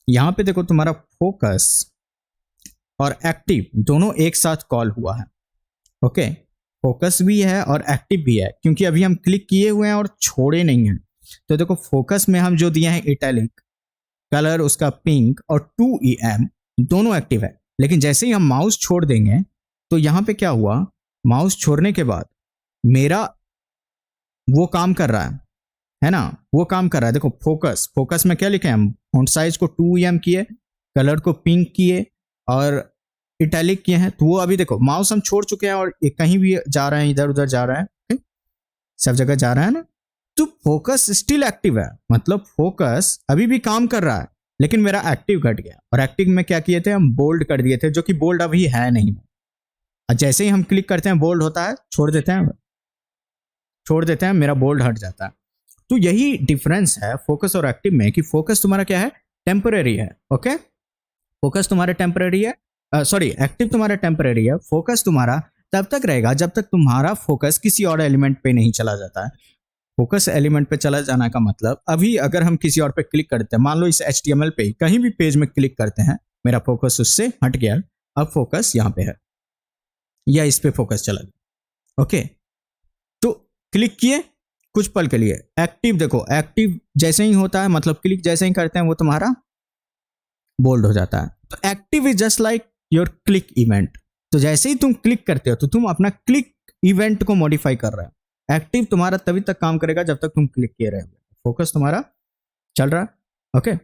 यहाँ पे देखो तुम्हारा फोकस और एक्टिव दोनों एक साथ कॉल हुआ है, ओके। फोकस भी है और एक्टिव भी है, क्योंकि अभी हम क्लिक किए हुए हैं और छोड़े नहीं हैं। तो देखो फोकस में हम जो दिए हैं इटैलिक, कलर उसका पिंक, और 2em दोनों एक्टिव है। लेकिन जैसे ही हम माउस छोड़ देंगे तो यहाँ पे क्या हुआ, माउस छोड़ने के बाद मेरा वो काम कर रहा है ना, वो काम कर रहा है। देखो फोकस में क्या लिखे हैं हम, फॉन्ट साइज को 2em किए, कलर को पिंक किए और इटैलिक किए हैं। तो वो अभी देखो माउस हम छोड़ चुके हैं और कहीं भी जा रहे हैं, इधर उधर जा रहा है, सब जगह जा रहा है ना, तो फोकस स्टिल एक्टिव है, मतलब फोकस अभी भी काम कर रहा है, लेकिन मेरा एक्टिव घट गया। और एक्टिव में क्या किए थे, हम बोल्ड कर दिए थे, जो कि बोल्ड अभी है नहीं। और जैसे ही हम क्लिक करते हैं बोल्ड होता है, छोड़ देते हैं मेरा बोल्ड हट जाता है। तो यही डिफरेंस है फोकस और एक्टिव में, कि फोकस तुम्हारा क्या है, टेम्पररी है, ओके। फोकस तुम्हारा टेम्पररी है, सॉरी एक्टिव तुम्हारा टेम्पररी है। फोकस तुम्हारा तब तक रहेगा जब तक तुम्हारा फोकस किसी और एलिमेंट पे नहीं चला जाता है। फोकस एलिमेंट पे चला जाना का मतलब, अभी अगर हम किसी और पे क्लिक करते हैं, मान लो इस HTML पे कहीं भी पेज में क्लिक करते हैं, मेरा फोकस उससे हट गया, अब फोकस यहाँ पे है या इस पे फोकस चला गया, ओके। तो क्लिक किए कुछ पल के लिए, एक्टिव देखो, एक्टिव जैसे ही होता है, मतलब क्लिक जैसे ही करते हैं वो तुम्हारा बोल्ड हो जाता है। तो active is just like your click event. तो जैसे ही तुम क्लिक करते हो तो तुम अपना क्लिक इवेंट को मॉडिफाई कर रहे हो। एक्टिव तुम्हारा तभी तक काम करेगा जब तक तुम क्लिक किए रहोगे, फोकस तुम्हारा चल रहा है, ओके,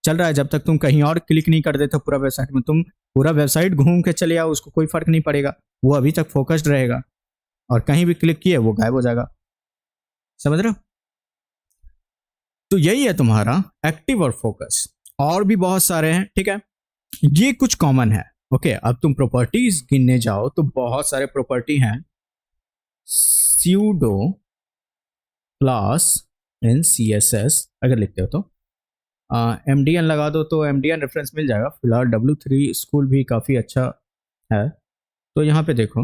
चल रहा है जब तक तुम कहीं और क्लिक नहीं कर देते पूरा वेबसाइट में। तुम पूरा वेबसाइट घूम के चले आओ, उसको कोई फर्क नहीं पड़ेगा, वो अभी तक फोकस्ड रहेगा, और कहीं भी क्लिक किए वो गायब हो जाएगा। समझ रहे हो? तो यही है तुम्हारा एक्टिव और फोकस। और भी बहुत सारे हैं, ठीक है, ये कुछ कॉमन है। ओके, अब तुम प्रॉपर्टीज गिनने जाओ तो बहुत सारे प्रॉपर्टी हैं। स्यूडो क्लास इन CSS अगर लिखते हो तो MDN लगा दो तो MDN रेफरेंस मिल जाएगा। फिलहाल W3 स्कूल भी काफ़ी अच्छा है। तो यहाँ पे देखो,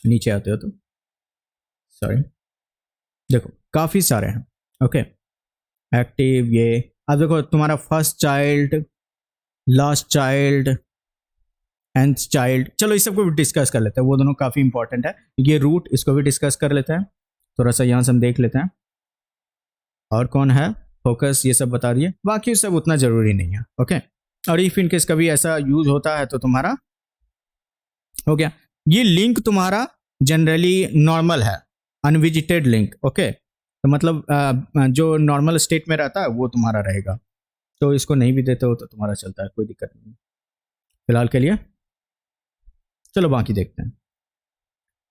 नीचे आते हो तो सॉरी, देखो काफ़ी सारे हैं। ओके, एक्टिव ये, अब देखो तुम्हारा first child, last child, nth child, चलो इस सबको भी डिस्कस कर लेते हैं, वो दोनों काफ़ी इंपॉर्टेंट है। ये रूट, इसको भी डिस्कस कर लेते हैं, थोड़ा सा यहाँ से हम देख लेते हैं। और कौन है, फोकस, ये सब बता दिए, बाकी सब उतना जरूरी नहीं है। ओके, और इफ इनकेस कभी ऐसा यूज होता है तो तुम्हारा हो गया। ये लिंक तुम्हारा जनरली नॉर्मल है, अनविजिटेड लिंक। ओके, तो मतलब जो नॉर्मल स्टेट में रहता है वो तुम्हारा रहेगा, तो इसको नहीं भी देते हो तो तुम्हारा चलता है, कोई दिक्कत नहीं फिलहाल के लिए। चलो बाकी देखते हैं।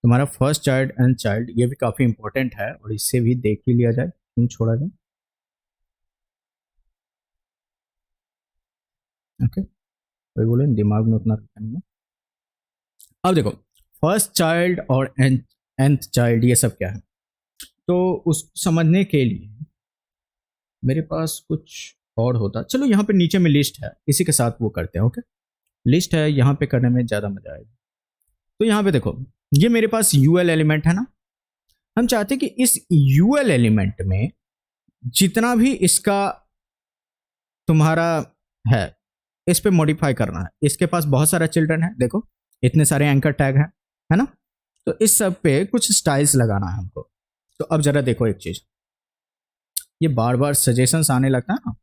तुम्हारा फर्स्ट चाइल्ड एंड चाइल्ड, ये भी काफ़ी इंपॉर्टेंट है, और इससे भी देख ही लिया जाए, क्यों छोड़ा जाए। ओके, कोई बोले दिमाग में उतना रखा नहीं है। अब देखो, फर्स्ट चाइल्ड और nth चाइल्ड ये सब क्या है, तो उसको समझने के लिए मेरे पास कुछ और होता। चलो यहाँ पे नीचे में लिस्ट है, इसी के साथ वो करते हैं। ओके, लिस्ट है, यहाँ पे करने में ज़्यादा मजा आएगा। तो यहाँ पे देखो, ये मेरे पास यूएल एलिमेंट है ना, हम चाहते हैं कि इस यूएल एलिमेंट में जितना भी इसका तुम्हारा है, इस पे मॉडिफाई करना है। इसके पास बहुत सारा चिल्ड्रन है, देखो इतने सारे एंकर टैग है ना, तो इस सब पे कुछ स्टाइल्स लगाना है हमको। तो अब जरा देखो एक चीज, ये बार बार सजेशंस आने लगता है ना,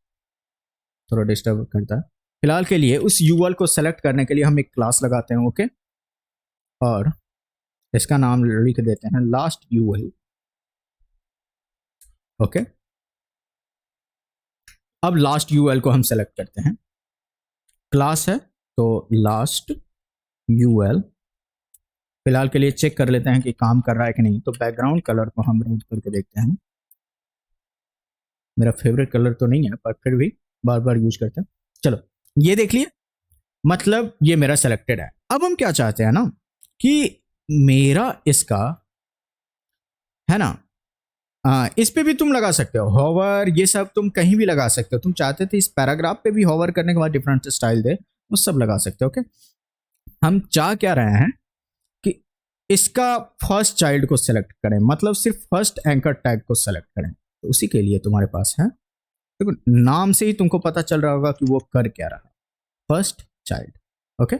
थोड़ा डिस्टर्ब करता है। फिलहाल के लिए उस यूएल को सेलेक्ट करने के लिए हम एक क्लास लगाते हैं। ओके, और इसका नाम लिख देते हैं लास्ट यूएल। ओके, अब लास्ट यूएल को हम सेलेक्ट करते हैं, क्लास है तो लास्ट यूएल। फिलहाल के लिए चेक कर लेते हैं कि काम कर रहा है कि नहीं। तो बैकग्राउंड कलर को हम रेड करके देखते हैं, मेरा फेवरेट कलर तो नहीं है पर फिर भी बार बार यूज करते हैं। चलो ये देख लिए, मतलब ये मेरा सेलेक्टेड है। अब हम क्या चाहते हैं ना, कि मेरा इसका है ना, इस पे भी तुम लगा सकते हो हॉवर, ये सब तुम कहीं भी लगा सकते हो। तुम चाहते थे इस पैराग्राफ पे भी हॉवर करने के बाद डिफरेंट स्टाइल दे, वो सब लगा सकते हो। ओके, हम चाह क्या रहे हैं कि इसका फर्स्ट चाइल्ड को सेलेक्ट करें, मतलब सिर्फ फर्स्ट एंकर टैग को सेलेक्ट करें। तो उसी के लिए तुम्हारे पास है, देखो नाम से ही तुमको पता चल रहा होगा कि वो कर क्या रहा, फर्स्ट चाइल्ड। ओके,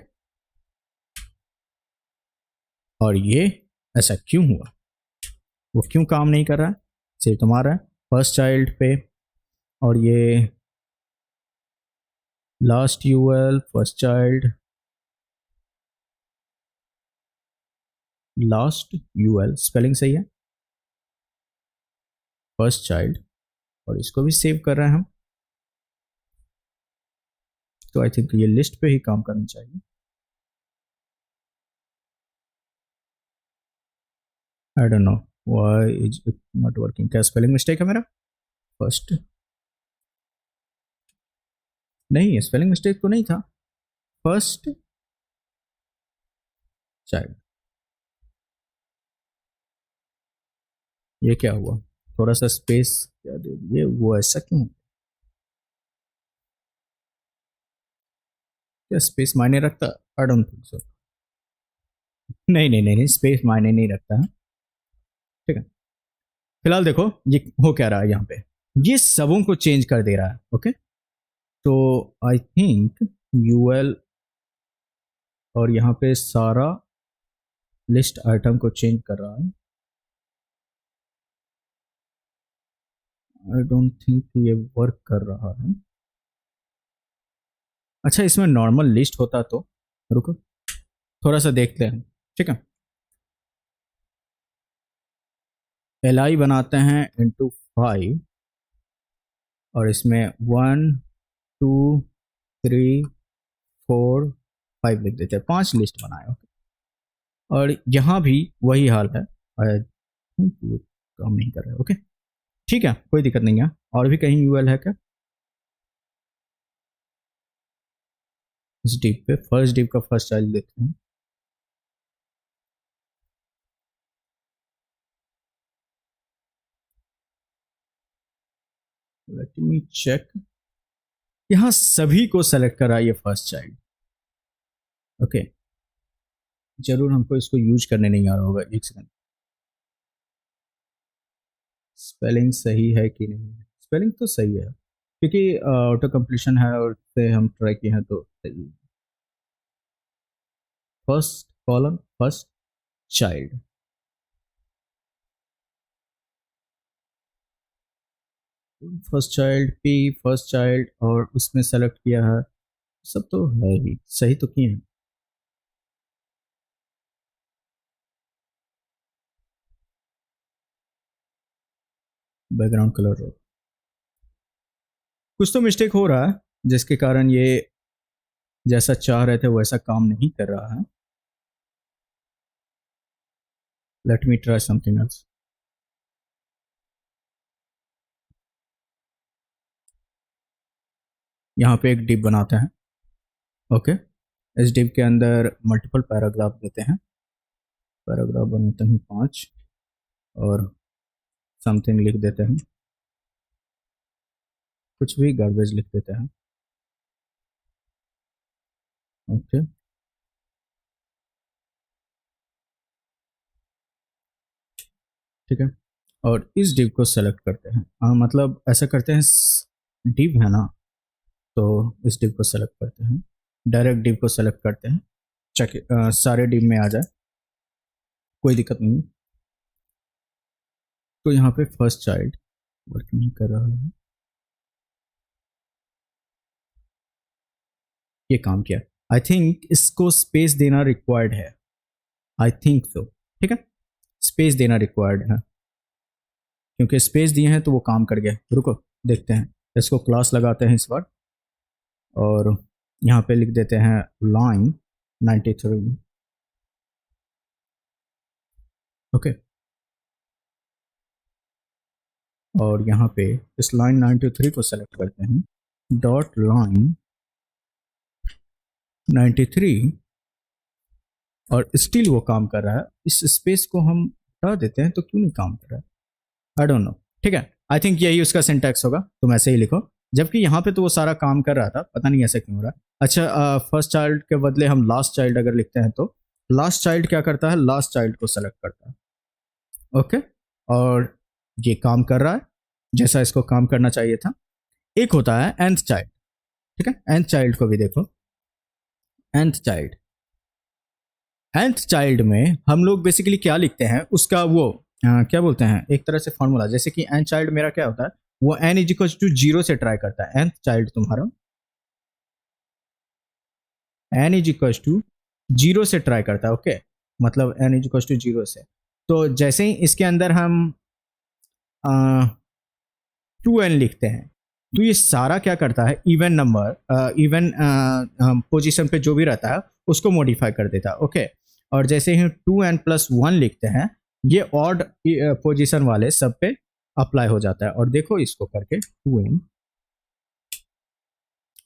और ये ऐसा क्यों हुआ, वो क्यों काम नहीं कर रहा है, सिर्फ तुम्हारा फर्स्ट चाइल्ड पे, और ये last UL, first child, last UL spelling सही है, फर्स्ट चाइल्ड, और इसको भी सेव कर रहे हैं हम। तो आई थिंक ये लिस्ट पे ही काम करना चाहिए। I don't know why is it not working, क्या स्पेलिंग मिस्टेक है मेरा, फर्स्ट नहीं, स्पेलिंग मिस्टेक तो नहीं था, फर्स्ट चाइल्ड। ये क्या हुआ, थोड़ा सा स्पेस क्या दे दिए, वो ऐसा क्यों, क्या स्पेस मायने रखता, आई डोंट थिंक सो। नहीं नहीं नहीं नहीं, स्पेस मायने नहीं रखता है, ठीक है। फिलहाल देखो ये हो क्या रहा है, यहाँ पे ये सबों को चेंज कर दे रहा है। ओके, तो आई थिंक यूएल और यहाँ पे सारा लिस्ट आइटम को चेंज कर रहा है। आई डोंट थिंक ये वर्क कर रहा है। अच्छा, इसमें नॉर्मल लिस्ट होता तो, रुको थोड़ा सा देखते हैं, ठीक है। LI बनाते हैं इंटू 5, और इसमें 1 2 3 4 5 लिख देते हैं, 5 लिस्ट बनाए। और यहाँ भी वही हाल है, काम नहीं कर रहा है। ओके ठीक है, कोई दिक्कत नहीं है। और भी कहीं यूएल है क्या? इस डिव पे फर्स्ट डिव का फर्स्ट चाइल्ड देखते हैं। लेट मी चेक, यहाँ सभी को सेलेक्ट करा ये फर्स्ट चाइल्ड। ओके जरूर हमको इसको यूज करने नहीं आ रहा होगा, एक सेकंड। स्पेलिंग सही है कि नहीं? स्पेलिंग तो सही है क्योंकि ऑटो कंप्लीशन है और से हम ट्राई किए हैं तो सही है। First column first child, first child P first child, और उसमें सेलेक्ट किया है, सब तो है ही, सही तो किए हैं। बैकग्राउंड कलर रो, कुछ तो मिस्टेक हो रहा है जिसके कारण ये जैसा चाह रहे थे वैसा काम नहीं कर रहा है। Let me try something else. यहाँ पे एक डिव बनाते हैं। ओके इस डिव के अंदर मल्टीपल पैराग्राफ देते हैं, पैराग्राफ बनाते हैं 5 और समथिंग लिख देते हैं, कुछ भी गार्बेज लिख देते हैं। ओके ठीक है, और इस डिव को सेलेक्ट करते हैं, मतलब ऐसा करते हैं, डिव है ना, तो इस डिव को सेलेक्ट करते हैं, डायरेक्ट डिव को सेलेक्ट करते हैं, चेक सारे डिव में आ जाए, कोई दिक्कत नहीं। तो यहाँ पे फर्स्ट चाइल्ड वर्क नहीं कर रहा है, ये काम किया। आई थिंक इसको स्पेस देना रिक्वायर्ड है, आई थिंक सो। ठीक है स्पेस देना रिक्वायर्ड है, क्योंकि स्पेस दिए हैं तो वो काम कर गया। रुको देखते हैं, इसको क्लास लगाते हैं इस बार, और यहाँ पे लिख देते हैं लाइन 93। ओके और यहाँ पे इस लाइन 93 को सेलेक्ट करते हैं, डॉट लाइन 93, और स्टिल वो काम कर रहा है। इस स्पेस को हम हटा देते हैं तो क्यों नहीं काम कर रहा है, आई डोंट नो। ठीक है आई थिंक यही उसका सिंटैक्स होगा, तुम ऐसे ही लिखो, जबकि यहाँ पे तो वो सारा काम कर रहा था, पता नहीं ऐसा क्यों हो रहा है। अच्छा फर्स्ट चाइल्ड के बदले हम लास्ट चाइल्ड अगर लिखते हैं तो लास्ट चाइल्ड क्या करता है, लास्ट चाइल्ड को सेलेक्ट करता है। ओके और ये काम कर रहा है जैसा इसको काम करना चाहिए था। एक होता है nth चाइल्ड, ठीक है nth चाइल्ड को भी देखो, nth चाइल्ड, nth चाइल्ड में हम लोग बेसिकली क्या लिखते हैं, उसका वो क्या बोलते हैं, एक तरह से फॉर्मूला, जैसे कि nth चाइल्ड मेरा क्या होता है, वो n इज इक्वल टू 0 से ट्राई करता है। nth चाइल्ड तुम्हारा n इज इक्वल टू 0 से ट्राई करता है। ओके मतलब n इज इक्वल टू 0 से, तो जैसे ही इसके अंदर हम 2n लिखते हैं तो ये सारा क्या करता है, इवन नंबर इवन पोजीशन पे जो भी रहता है उसको मॉडिफाई कर देता है। ओके और जैसे ही 2n+1 लिखते हैं ये ऑड पोजीशन वाले सब पे अप्लाई हो जाता है। और देखो इसको करके 2n,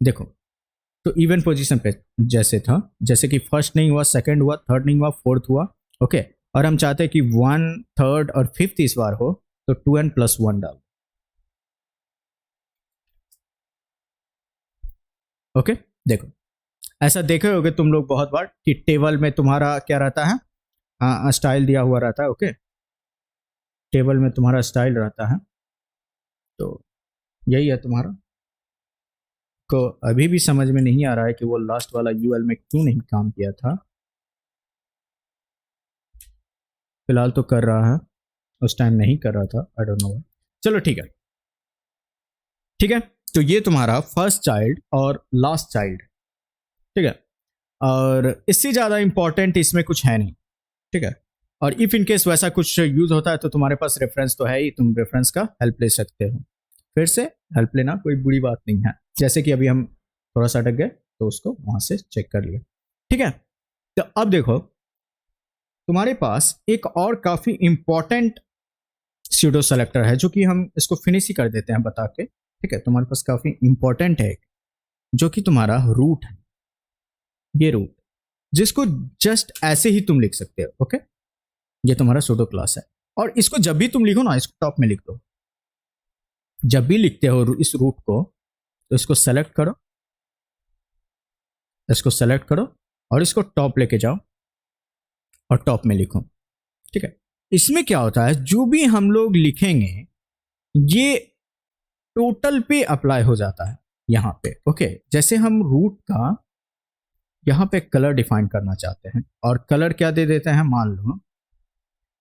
देखो तो इवन पोजीशन पे जैसे था, जैसे कि फर्स्ट नहीं हुआ, सेकंड हुआ, थर्ड नहीं हुआ, फोर्थ हुआ। ओके और हम चाहते हैं कि 1 3rd और 5th इस बार हो, तो 2n+1 डाल। ओके देखो ऐसा देखे होगे तुम लोग बहुत बार कि टेबल में तुम्हारा क्या रहता है, स्टाइल दिया हुआ रहता है। ओके टेबल में तुम्हारा स्टाइल रहता है, तो यही है तुम्हारा। को अभी भी समझ में नहीं आ रहा है कि वो लास्ट वाला यूएल में क्यों नहीं काम किया था, फिलहाल तो कर रहा है, उस टाइम नहीं कर रहा था, आई डोंट नो। चलो ठीक है, ठीक है तो ये तुम्हारा फर्स्ट चाइल्ड और लास्ट चाइल्ड, ठीक है। और इससे ज़्यादा इंपॉर्टेंट इसमें कुछ है नहीं, ठीक है। और इफ़ इन केस वैसा कुछ यूज़ होता है तो तुम्हारे पास रेफरेंस तो है ही, तुम रेफरेंस का हेल्प ले सकते हो। फिर से हेल्प लेना कोई बुरी बात नहीं है, जैसे कि अभी हम थोड़ा सा अटक गए, तो उसको वहां से चेक कर लिया। ठीक है, तो अब देखो तुम्हारे पास एक और काफी इंपॉर्टेंट स्यूडो सेलेक्टर है, जो कि हम इसको फिनिश ही कर देते हैं बता के। ठीक है, तुम्हारे पास काफी इंपॉर्टेंट है जो कि तुम्हारा रूट है, ये रूट, जिसको जस्ट ऐसे ही तुम लिख सकते हो। ओके, ये तुम्हारा सूडो क्लास है, और इसको जब भी तुम लिखो ना, इसको टॉप में लिख दो। जब भी लिखते हो इस रूट को, तो इसको सेलेक्ट करो, इसको सेलेक्ट करो और इसको टॉप लेके जाओ और टॉप में लिखो। ठीक है, इसमें क्या होता है, जो भी हम लोग लिखेंगे ये टोटल पे अप्लाई हो जाता है यहां पे। ओके, जैसे हम रूट का यहां पे कलर डिफाइन करना चाहते हैं, और कलर क्या दे देते हैं, मान लो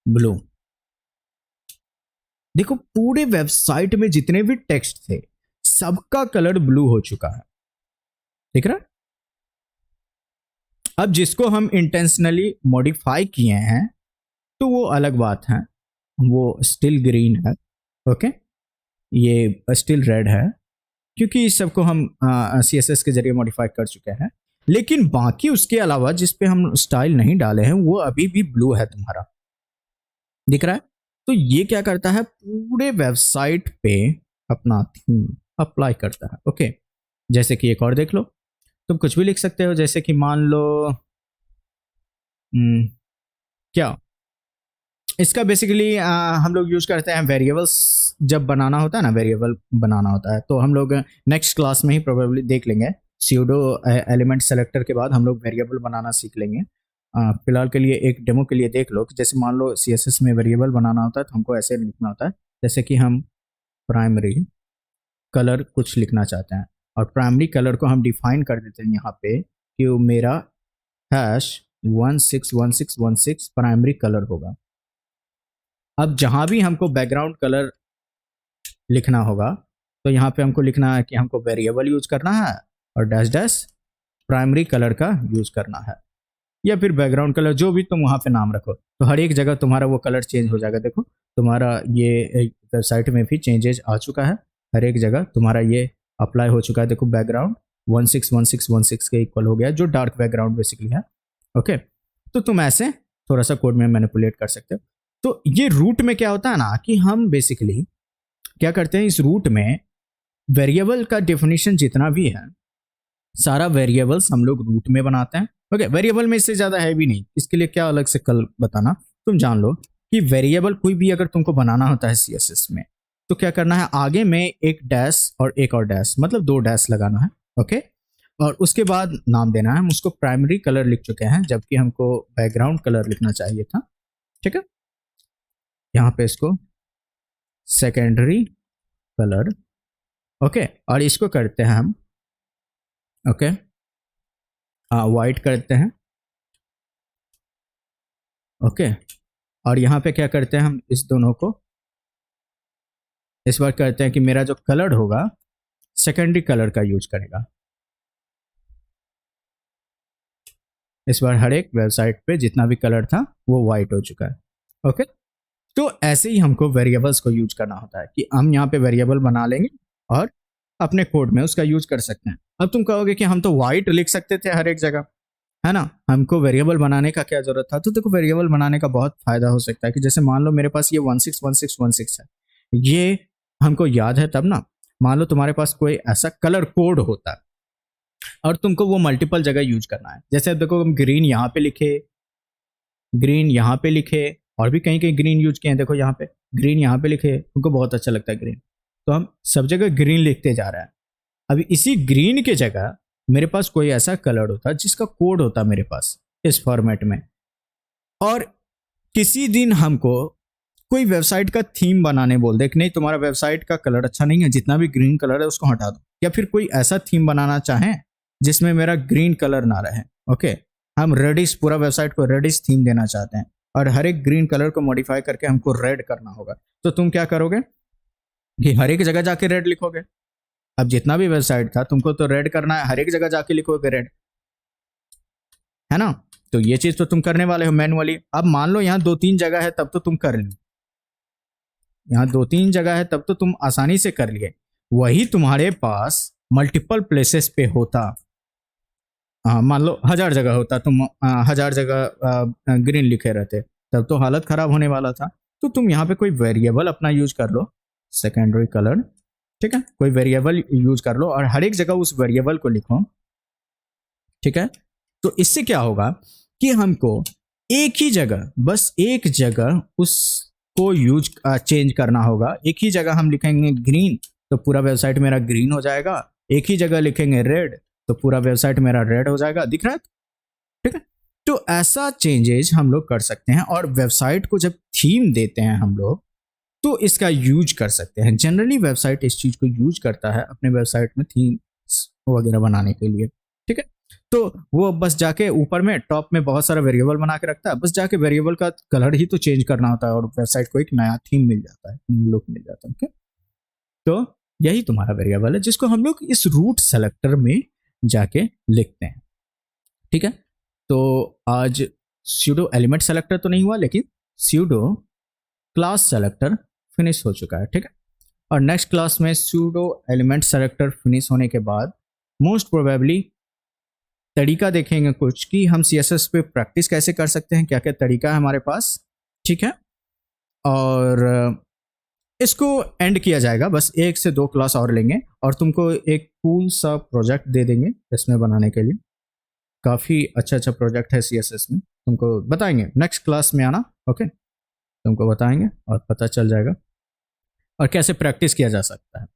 ब्लू। देखो पूरे वेबसाइट में जितने भी टेक्स्ट थे सबका कलर ब्लू हो चुका है, दिख रहा है। अब जिसको हम इंटेंशनली मॉडिफाई किए हैं तो वो अलग बात है, वो स्टिल ग्रीन है। ओके, ये स्टिल रेड है, क्योंकि इस सबको हम CSS के जरिए मॉडिफाई कर चुके हैं। लेकिन बाकी उसके अलावा जिस पे हम स्टाइल नहीं डाले हैं वो अभी भी ब्लू है तुम्हारा, दिख रहा है। तो ये क्या करता है, पूरे वेबसाइट पे अपना थीम अप्लाई करता है। ओके, जैसे कि एक और देख लो, तुम कुछ भी लिख सकते हो, जैसे कि मान लो क्या, इसका बेसिकली हम लोग यूज करते हैं वेरिएबल्स। जब बनाना होता है ना, वेरिएबल बनाना होता है, तो हम लोग नेक्स्ट क्लास में ही प्रोबेबली देख लेंगे। स्यूडो एलिमेंट सेलेक्टर के बाद हम लोग वेरिएबल बनाना सीख लेंगे। फिलहाल के लिए एक डेमो के लिए देख लो कि जैसे मान लो CSS में वेरिएबल बनाना होता है तो हमको ऐसे लिखना होता है, जैसे कि हम प्राइमरी कलर कुछ लिखना चाहते हैं, और प्राइमरी कलर को हम डिफाइन कर देते हैं यहाँ पे कि वो मेरा #161616 प्राइमरी कलर होगा। अब जहां भी हमको बैकग्राउंड कलर लिखना होगा तो यहाँ पे हमको लिखना है कि हमको वेरिएबल यूज करना है और डैश डैश प्राइमरी कलर का यूज करना है, या फिर बैकग्राउंड कलर, जो भी तुम वहाँ पे नाम रखो। तो हर एक जगह तुम्हारा वो कलर चेंज हो जाएगा। देखो तुम्हारा ये वेबसाइट में भी चेंजेस आ चुका है, हर एक जगह तुम्हारा ये अप्लाई हो चुका है। देखो बैकग्राउंड 161616 के इक्वल हो गया, जो डार्क बैकग्राउंड बेसिकली है। ओके, तो तुम ऐसे थोड़ा सा कोड में मैनिपुलेट कर सकते हो। तो ये रूट में क्या होता है ना, कि हम बेसिकली क्या करते हैं, इस रूट में वेरिएबल का डेफिनेशन जितना भी है सारा वेरिएबल्स हम लोग रूट में बनाते हैं। ओके, वेरिएबल में इससे ज्यादा है भी नहीं, इसके लिए क्या अलग से कल बताना। तुम जान लो कि वेरिएबल कोई भी अगर तुमको बनाना होता है CSS में, तो क्या करना है, आगे में एक डैश और एक और डैश, मतलब 2 डैश लगाना है। ओके, और उसके बाद नाम देना है। हम उसको प्राइमरी कलर लिख चुके हैं, जबकि हमको बैकग्राउंड कलर लिखना चाहिए था। ठीक है, यहाँ पे इसको सेकेंडरी कलर। ओके, और इसको करते हैं हम ओके वाइट करते हैं। ओके, और यहाँ पे क्या करते हैं, हम इस दोनों को इस बार करते हैं कि मेरा जो कलर होगा सेकेंडरी कलर का यूज करेगा। इस बार हर एक वेबसाइट पे जितना भी कलर था वो वाइट हो चुका है। ओके, तो ऐसे ही हमको वेरिएबल्स को यूज करना होता है कि हम यहाँ पे वेरिएबल बना लेंगे और अपने कोड में उसका यूज कर सकते हैं। अब तुम कहोगे कि हम तो वाइट लिख सकते थे हर एक जगह, है ना, हमको वेरिएबल बनाने का क्या जरूरत था। तो देखो वेरिएबल बनाने का बहुत फायदा हो सकता है कि जैसे मान लो मेरे पास ये 161616 है, ये हमको याद है तब ना। मान लो तुम्हारे पास कोई ऐसा कलर कोड होता है और तुमको वो मल्टीपल जगह यूज करना है। जैसे अब देखो हम ग्रीन यहाँ पे लिखे, ग्रीन यहाँ पे लिखे, और भी कहीं कहीं ग्रीन यूज किए हैं। देखो यहाँ पे ग्रीन यहाँ पे लिखे, तुमको बहुत अच्छा लगता है ग्रीन, तो हम सब जगह ग्रीन लिखते जा रहे हैं। अभी इसी ग्रीन के जगह मेरे पास कोई ऐसा कलर होता जिसका कोड होता मेरे पास इस फॉर्मेट में, और किसी दिन हमको कोई वेबसाइट का थीम बनाने बोल दे कि नहीं तुम्हारा वेबसाइट का कलर अच्छा नहीं है, जितना भी ग्रीन कलर है उसको हटा दो, या फिर कोई ऐसा थीम बनाना चाहें जिसमें मेरा ग्रीन कलर ना रहे। ओके, हम रेडिश, पूरा वेबसाइट को रेडिश थीम देना चाहते हैं और हर एक ग्रीन कलर को मॉडिफाई करके हमको रेड करना होगा। तो तुम क्या करोगे कि हर एक जगह जाके रेड लिखोगे। अब जितना भी वेबसाइट था तुमको तो रेड करना है, हर एक जगह जाके लिखोगे रेड, है ना। तो ये चीज तो तुम करने वाले हो मैनुअली। अब मान लो यहाँ 2-3 जगह है तब तो तुम कर लो, यहाँ 2-3 जगह है तब तो तुम आसानी से कर लिए। वही तुम्हारे पास मल्टीपल प्लेसेस पे होता मान लो 1000 जगह होता, तुम 1000 जगह ग्रीन लिखे रहते, तब तो हालत खराब होने वाला था। तो तुम यहाँ पे कोई वेरिएबल अपना यूज कर लो, सेकेंडरी कलर, ठीक है, कोई वेरिएबल यूज कर लो और हर एक जगह उस वेरिएबल को लिखो, ठीक है। तो इससे क्या होगा कि हमको एक ही जगह, बस एक जगह उसको यूज चेंज करना होगा। एक ही जगह हम लिखेंगे ग्रीन तो पूरा वेबसाइट मेरा ग्रीन हो जाएगा, एक ही जगह लिखेंगे रेड तो पूरा वेबसाइट मेरा रेड हो जाएगा, दिख रहा है, ठीक है। तो ऐसा चेंजेस हम लोग कर सकते हैं और वेबसाइट को जब थीम देते हैं हम लोग तो इसका यूज कर सकते हैं। जनरली वेबसाइट इस चीज को यूज करता है अपने वेबसाइट में थीम्स वगैरह बनाने के लिए, ठीक है। तो वो बस जाके ऊपर में टॉप में बहुत सारा वेरिएबल बना के रखता है, बस जाके वेरिएबल का कलर ही तो चेंज करना होता है और वेबसाइट को एक नया थीम मिल जाता है, लुक मिल जाता है, ओके। तो यही तुम्हारा वेरिएबल है जिसको हम लोग इस रूट सेलेक्टर में जाके लिखते हैं, ठीक है। तो आज स्यूडो एलिमेंट सेलेक्टर तो नहीं हुआ, लेकिन स्यूडो क्लास सेलेक्टर फिनिश हो चुका है, ठीक है। और नेक्स्ट क्लास में स्यूडो एलिमेंट सेलेक्टर फिनिश होने के बाद मोस्ट प्रोबेबली तरीका देखेंगे कुछ कि हम CSS पे प्रैक्टिस कैसे कर सकते हैं, क्या क्या तरीका है हमारे पास, ठीक है। और इसको एंड किया जाएगा, बस 1 से 2 क्लास और लेंगे और तुमको एक कूल सा प्रोजेक्ट दे देंगे इसमें बनाने के लिए। काफ़ी अच्छा अच्छा प्रोजेक्ट है CSS में, तुमको बताएंगे नेक्स्ट क्लास में आना, ओके। तुमको बताएंगे और पता चल जाएगा और कैसे प्रैक्टिस किया जा सकता है।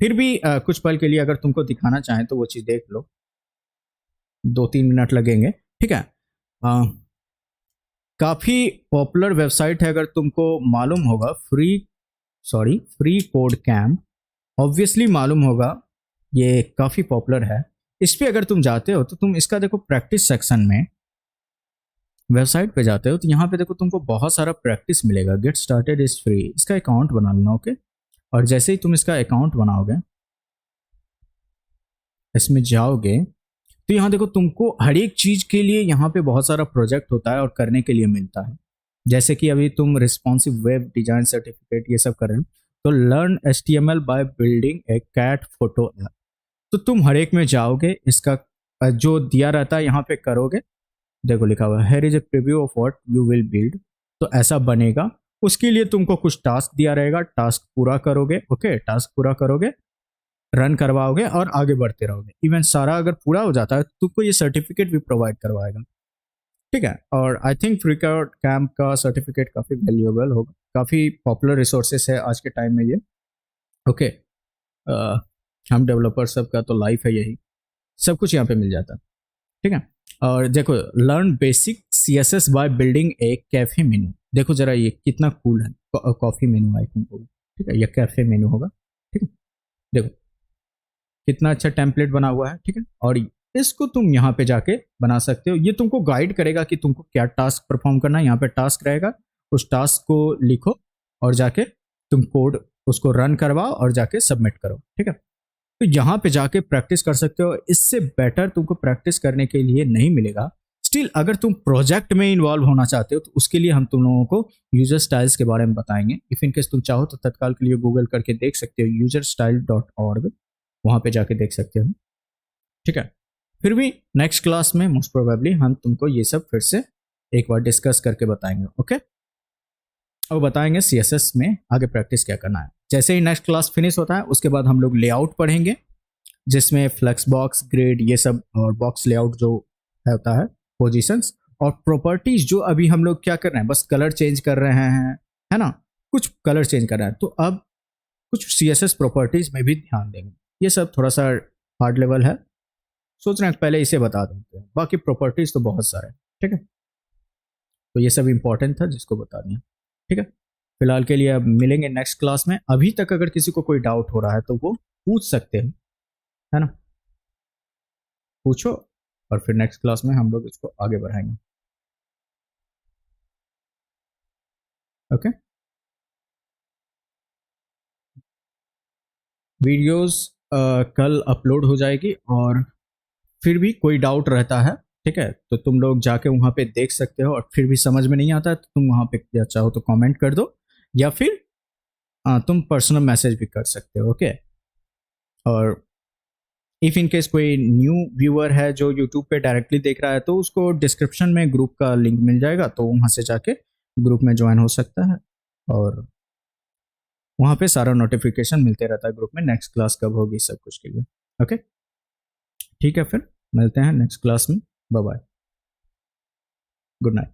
फिर भी कुछ पल के लिए अगर तुमको दिखाना चाहें तो वो चीज़ देख लो, 2-3 मिनट लगेंगे, ठीक है। काफ़ी पॉपुलर वेबसाइट है, अगर तुमको मालूम होगा, फ्री कोड कैम्प, ऑब्वियसली मालूम होगा, ये काफ़ी पॉपुलर है। इस पर अगर तुम जाते हो तो तुम इसका देखो प्रैक्टिस सेक्शन में, वेबसाइट पे जाते हो तो यहाँ पे देखो तुमको बहुत सारा प्रैक्टिस मिलेगा। गेट स्टार्टेड इज फ्री, इसका अकाउंट बना लेना, ओके। और जैसे ही तुम इसका अकाउंट बनाओगे, इसमें जाओगे तो यहाँ देखो तुमको हर एक चीज के लिए यहाँ पे बहुत सारा प्रोजेक्ट होता है और करने के लिए मिलता है। जैसे कि अभी तुम रिस्पॉन्सिव वेब डिजाइन सर्टिफिकेट ये सब कर रहे हो, तो learn HTML by building a cat photo app, तो तुम हर एक में जाओगे, इसका जो दिया रहता है यहाँ पे करोगे, देखो लिखा हुआ है here is a preview of what you will build, तो ऐसा बनेगा। उसके लिए तुमको कुछ टास्क दिया रहेगा, टास्क पूरा करोगे, ओके, टास्क पूरा करोगे, रन करवाओगे और आगे बढ़ते रहोगे। इवन सारा अगर पूरा हो जाता है तो तुमको ये सर्टिफिकेट भी प्रोवाइड करवाएगा, ठीक है। और I think free code camp का सर्टिफिकेट काफ़ी वैल्यूएबल होगा, काफ़ी पॉपुलर रिसोर्सेस है आज के टाइम में ये, ओके। हम डेवलपर सब का तो लाइफ है यही, सब कुछ यहाँ पे मिल जाता है, ठीक है। और देखो learn basic CSS bye building ए कैफे मेनू, देखो जरा ये कितना कूल है, कॉफी मेनू आई थिंक होगा, ठीक है, ये कैफे मेनू होगा, ठीक है। देखो कितना अच्छा टेम्पलेट बना हुआ है, ठीक है। और इसको तुम यहाँ पे जाके बना सकते हो, ये तुमको गाइड करेगा कि तुमको क्या टास्क परफॉर्म करना है। यहाँ पे टास्क रहेगा, उस टास्क को लिखो और जाके तुम कोड उसको रन करवाओ और जाके सबमिट करो, ठीक है। तो यहाँ पे जाके प्रैक्टिस कर सकते हो, इससे बेटर तुमको प्रैक्टिस करने के लिए नहीं मिलेगा। स्टिल अगर तुम प्रोजेक्ट में इन्वॉल्व होना चाहते हो तो उसके लिए हम तुम लोगों को यूजर स्टाइल्स के बारे में बताएंगे। इफ इन केस तुम चाहो तो तत्काल के लिए गूगल करके देख सकते हो userstyle.org, वहाँ पे जाके देख सकते हो, ठीक है। फिर भी नेक्स्ट क्लास में मोस्ट प्रोबेबली हम तुमको ये सब फिर से एक बार डिस्कस करके बताएंगे, ओके। और बताएंगे CSS में आगे प्रैक्टिस क्या करना है। जैसे ही नेक्स्ट क्लास फिनिश होता है उसके बाद हम लोग लेआउट पढ़ेंगे, जिसमें फ्लेक्स बॉक्स, ग्रिड, ये सब, और बॉक्स लेआउट जो होता है, पोजीशंस और प्रॉपर्टीज, जो अभी हम लोग क्या कर रहे हैं, बस कलर चेंज कर रहे हैं, है ना, कुछ कलर चेंज कर रहे हैं, तो अब कुछ CSS प्रॉपर्टीज में भी ध्यान देंगे। ये सब थोड़ा सा हार्ड लेवल है, सोच रहे हैं पहले इसे बता देते हैं, बाकी प्रॉपर्टीज तो बहुत सारे हैं, ठीक है। तो ये सब इंपॉर्टेंट था जिसको बता दिया, ठीक है। फिलहाल के लिए अब मिलेंगे नेक्स्ट क्लास में। अभी तक अगर किसी को कोई डाउट हो रहा है तो वो पूछ सकते हैं, है ना, पूछो और फिर नेक्स्ट क्लास में हम लोग इसको आगे बढ़ाएंगे, ओके। वीडियोस कल अपलोड हो जाएगी, और फिर भी कोई डाउट रहता है, ठीक है, तो तुम लोग जाके वहाँ पे देख सकते हो, और फिर भी समझ में नहीं आता है तो तुम वहाँ पे या चाहो तो कमेंट कर दो, या फिर तुम पर्सनल मैसेज भी कर सकते हो, ओके। और इफ़ इन केस कोई न्यू व्यूअर है जो यूट्यूब पे डायरेक्टली देख रहा है तो उसको डिस्क्रिप्शन में ग्रुप का लिंक मिल जाएगा, तो वहाँ से जाके ग्रुप में ज्वाइन हो सकता है और वहाँ पे सारा नोटिफिकेशन मिलते रहता है ग्रुप में, नेक्स्ट क्लास कब होगी सब कुछ के लिए। ओके, ठीक है, फिर मिलते हैं नेक्स्ट क्लास में। Bye bye, good night.